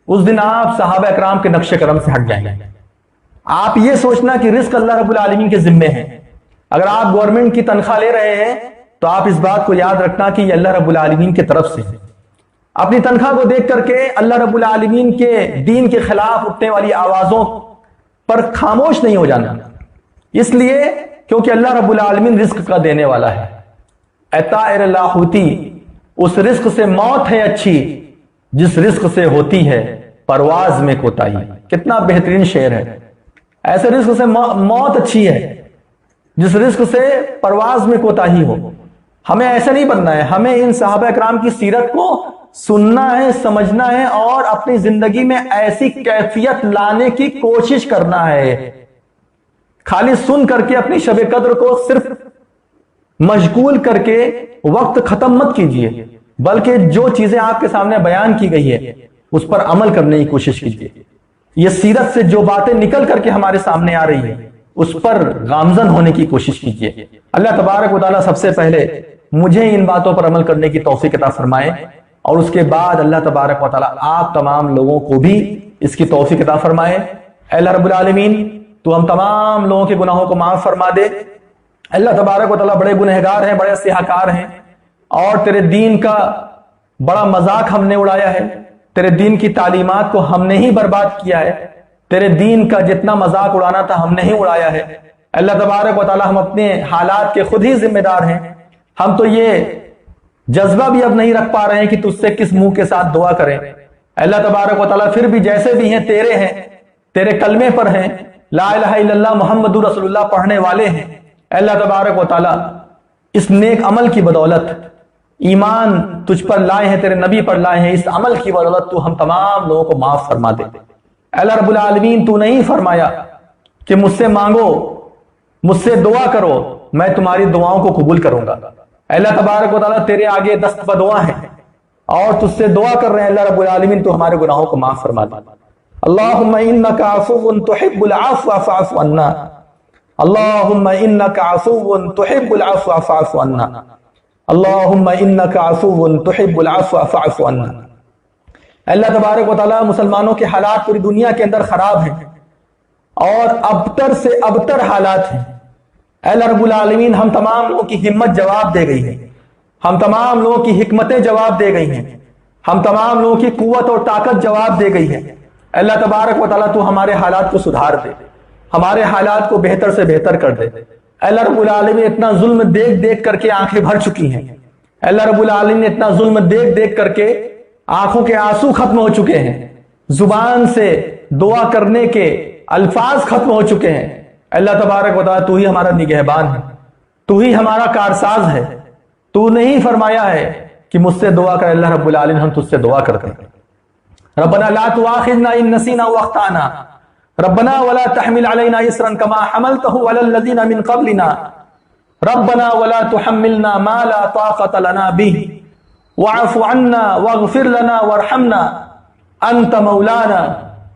اس دن آپ صحابہ اکرام کے نقش قدم سے ہٹ جائیں گے۔ آپ یہ سوچنا کہ رزق اللہ رب العالمین کے ذمے ہے۔ اگر آپ گورنمنٹ کی تنخواہ لے رہے ہیں تو آپ اس بات کو یاد رکھنا کہ یہ اللہ رب العالمین کی طرف سے ہے۔ اپنی تنخواہ کو دیکھ کر کے اللہ رب العالمین کے دین کے خلاف اٹھنے والی آوازوں پر خاموش نہیں ہو جانا، اس لیے کیونکہ اللہ رب العالمین رزق کا دینے والا ہے۔ اے طائر لاہوتی، اس رزق سے موت ہے اچھی جس رزق سے ہوتی ہے پرواز میں کوتاہی۔ کتنا بہترین شعر ہے۔ ایسے رزق سے موت اچھی ہے جس رزق سے پرواز میں کوتاہی ہو۔ ہمیں ایسا نہیں بننا ہے، ہمیں ان صحابہ اکرام کی سیرت کو سننا ہے، سمجھنا ہے، اور اپنی زندگی میں ایسی کیفیت لانے کی کوشش کرنا ہے۔ خالی سن کر کے اپنی شب قدر کو صرف مشغول کر کے وقت ختم مت کیجئے، بلکہ جو چیزیں آپ کے سامنے بیان کی گئی ہے اس پر عمل کرنے کی کوشش کیجئے۔ یہ سیرت سے جو باتیں نکل کر کے ہمارے سامنے آ رہی ہیں اس پر گامزن ہونے کی کوشش کیجئے۔ اللہ تبارک و تعالیٰ سب سے پہلے مجھے ان باتوں پر عمل کرنے کی توفیق عطا فرمائے، اور اس کے بعد اللہ تبارک و تعالیٰ آپ تمام لوگوں کو بھی اس کی توفیق عطا فرمائے۔ اے اللہ رب العالمین، تو ہم تمام لوگوں کے گناہوں کو معاف فرما دے۔ اللہ تبارک و تعالیٰ بڑے گنہگار ہیں، بڑے سیاہکار ہیں، اور تیرے دین کا بڑا مذاق ہم نے اڑایا ہے، تیرے دین کی تعلیمات کو ہم نے ہی برباد کیا ہے، تیرے دین کا جتنا مذاق اڑانا تھا ہم نے ہی اڑایا ہے۔ اللہ تبارک و تعالیٰ ہم اپنے حالات کے خود ہی ذمہ دار ہیں۔ ہم تو یہ جذبہ بھی اب نہیں رکھ پا رہے ہیں کہ تجھ سے کس منہ کے ساتھ دعا کریں۔ اللہ تبارک و تعالیٰ پھر بھی جیسے بھی ہیں تیرے کلمے پر ہیں، لا الہ الا اللہ محمد رسول اللہ پڑھنے والے ہیں۔ اللہ تبارک و تعالیٰ اس نیک عمل کی بدولت، ایمان تجھ پر لائے ہیں، تیرے نبی پر لائے ہیں، اس عمل کی بدولت تو ہم تمام لوگوں کو معاف فرما دے۔ اللہ رب العالمین، تو نہیں فرمایا کہ مجھ سے مانگو، مجھ سے دعا کرو، میں تمہاری دعاؤں کو قبول کروں گا۔ اللہ تبارک و تعالیٰ تیرے آگے دست بدعا ہیں اور تجھ سے دعا کر رہے ہیں، اللہ رب العالمین تو ہمارے گناہوں کو معاف فرما دے۔ اللہم انک عفو تحب العفو فاعف عنا، اللہم انک عفو تحب العفو فاعف عنا، اللہم انک عفو تحب العفو فاعف عنا۔ اللہ تبارک و تعالیٰ، مسلمانوں کے حالات پوری دنیا کے اندر خراب ہیں اور ابتر سے ابتر حالات ہیں۔ اے اللہ رب العالمین، ہم تمام لوگوں کی ہمت جواب دے گئی ہے، ہم تمام لوگوں کی حکمتیں جواب دے گئی ہیں، ہم تمام لوگوں کی قوت اور طاقت جواب دے گئی ہے۔ اللہ تبارک و تعالیٰ تو ہمارے حالات کو سدھار دے، ہمارے حالات کو بہتر سے بہتر کر دے۔ اللہ رب العالمین، اتنا ظلم دیکھ دیکھ کر کے آنکھیں بھر چکی ہیں، اللہ رب العالمین، اتنا ظلم دیکھ دیکھ کر کے آنکھوں کے آنسو ختم ہو چکے ہیں، زبان سے دعا کرنے کے الفاظ ختم ہو چکے ہیں۔ اللہ تبارک و تعالیٰ، تو ہی ہمارا نگہبان ہے، تو ہی ہمارا کارساز ہے، تو نے ہی فرمایا ہے کہ مجھ سے دعا کر۔ اللہ رب العالمین، ہم تجھ سے دعا کرتے ہیں۔ ربنا لا تؤاخذنا ان نسینا واخطأنا، ربنا ولا تحمل علينا اسرا كما حملته على الذين من قبلنا، ربنا ولا تحملنا ما لا طاقة لنا به، واعف عنا واغفر لنا وارحمنا انت مولانا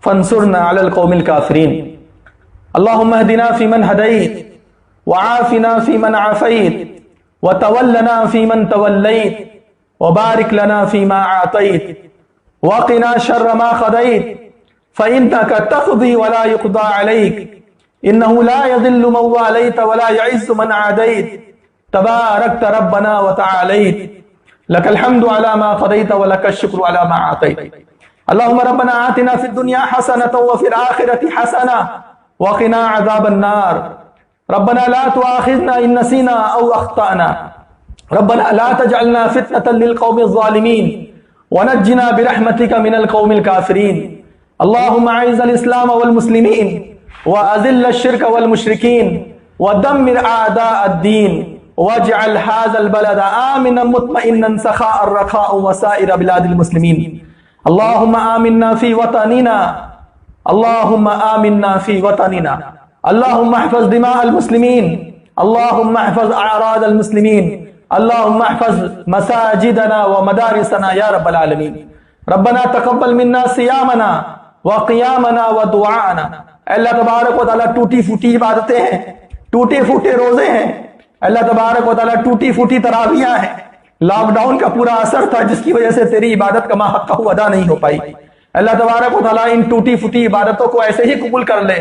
فانصرنا على القوم الكافرين۔ اللهم اهدنا فيمن هديت، وعافنا فيمن عافيت، وتولنا فيمن توليت، وبارك لنا فيما أعطيت، وقنا شر ما قضيت، فإنك تقضي ولا يقضى عليك، إنه لا يذل من واليت ولا يعز من عاديت، تباركت ربنا وتعاليت، لك الحمد على ما قضيت ولك الشكر على ما أعطيت۔ اللهم ربنا آتنا في الدنيا حسنة وفي الآخرة حسنة وقنا عذاب النار، ربنا لا تؤاخذنا إن نسينا أو أخطأنا، ربنا لا تجعلنا فتنة للقوم الظالمين ونجنا برحمتك من القوم الكافرين اللهم اعز الاسلام والمسلمين واذل الشرك والمشركين ودمر اعداء الدين واجعل هذا البلد آمنا مطمئنا سخاء رخاء وسائر بلاد المسلمين اللهم آمنا في وطننا اللهم آمنا في وطننا اللهم احفظ دماء المسلمين اللهم احفظ اعراض المسلمين اللهم احفظ مساجدنا ومدارسنا یا رب العالمین ربنا تقبل منا صیامنا وقیامنا ودعاءنا اللہ تبارک و تعالیٰ ٹوٹی پھوٹی عبادتیں ہیں، ٹوٹے پھوٹے روزے ہیں، اللہ تبارک و تعالیٰ ٹوٹی پھوٹی تراویحاں ہیں، لاک ڈاؤن کا پورا اثر تھا جس کی وجہ سے تیری عبادت کا حق ادا نہیں ہو پائی۔ اللہ تبارک و تعالیٰ ان ٹوٹی پھوٹی عبادتوں کو ایسے ہی قبول کر لے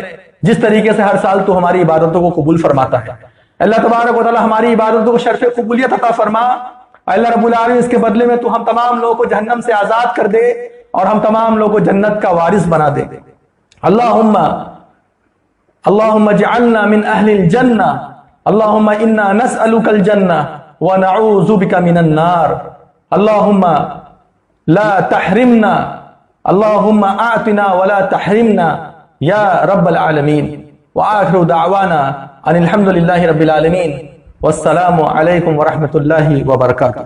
جس طریقے سے ہر سال تو ہماری عبادتوں کو قبول فرماتا ہے۔ اللہ تبارک و تعالیٰ ہماری عبادتوں کو شرف قبولیت عطا فرما۔ اللہ رب العالمین اس کے بدلے میں تو ہم تمام لوگوں کو جہنم سے آزاد کر دے اور ہم تمام لوگوں کو جنت کا وارث بنا دے۔ اللہم اجعلنا من اہل الجنہ اللہم انا نسألک الجنہ ونعوذ بک من النار اللہم لا تحرمنا اللہم اعطنا ولا تحرمنا یا رب العالمین۔ وآخر دعوانا ان الحمد للہ رب العالمین والسلام علیکم ورحمۃ اللہ وبرکاتہ۔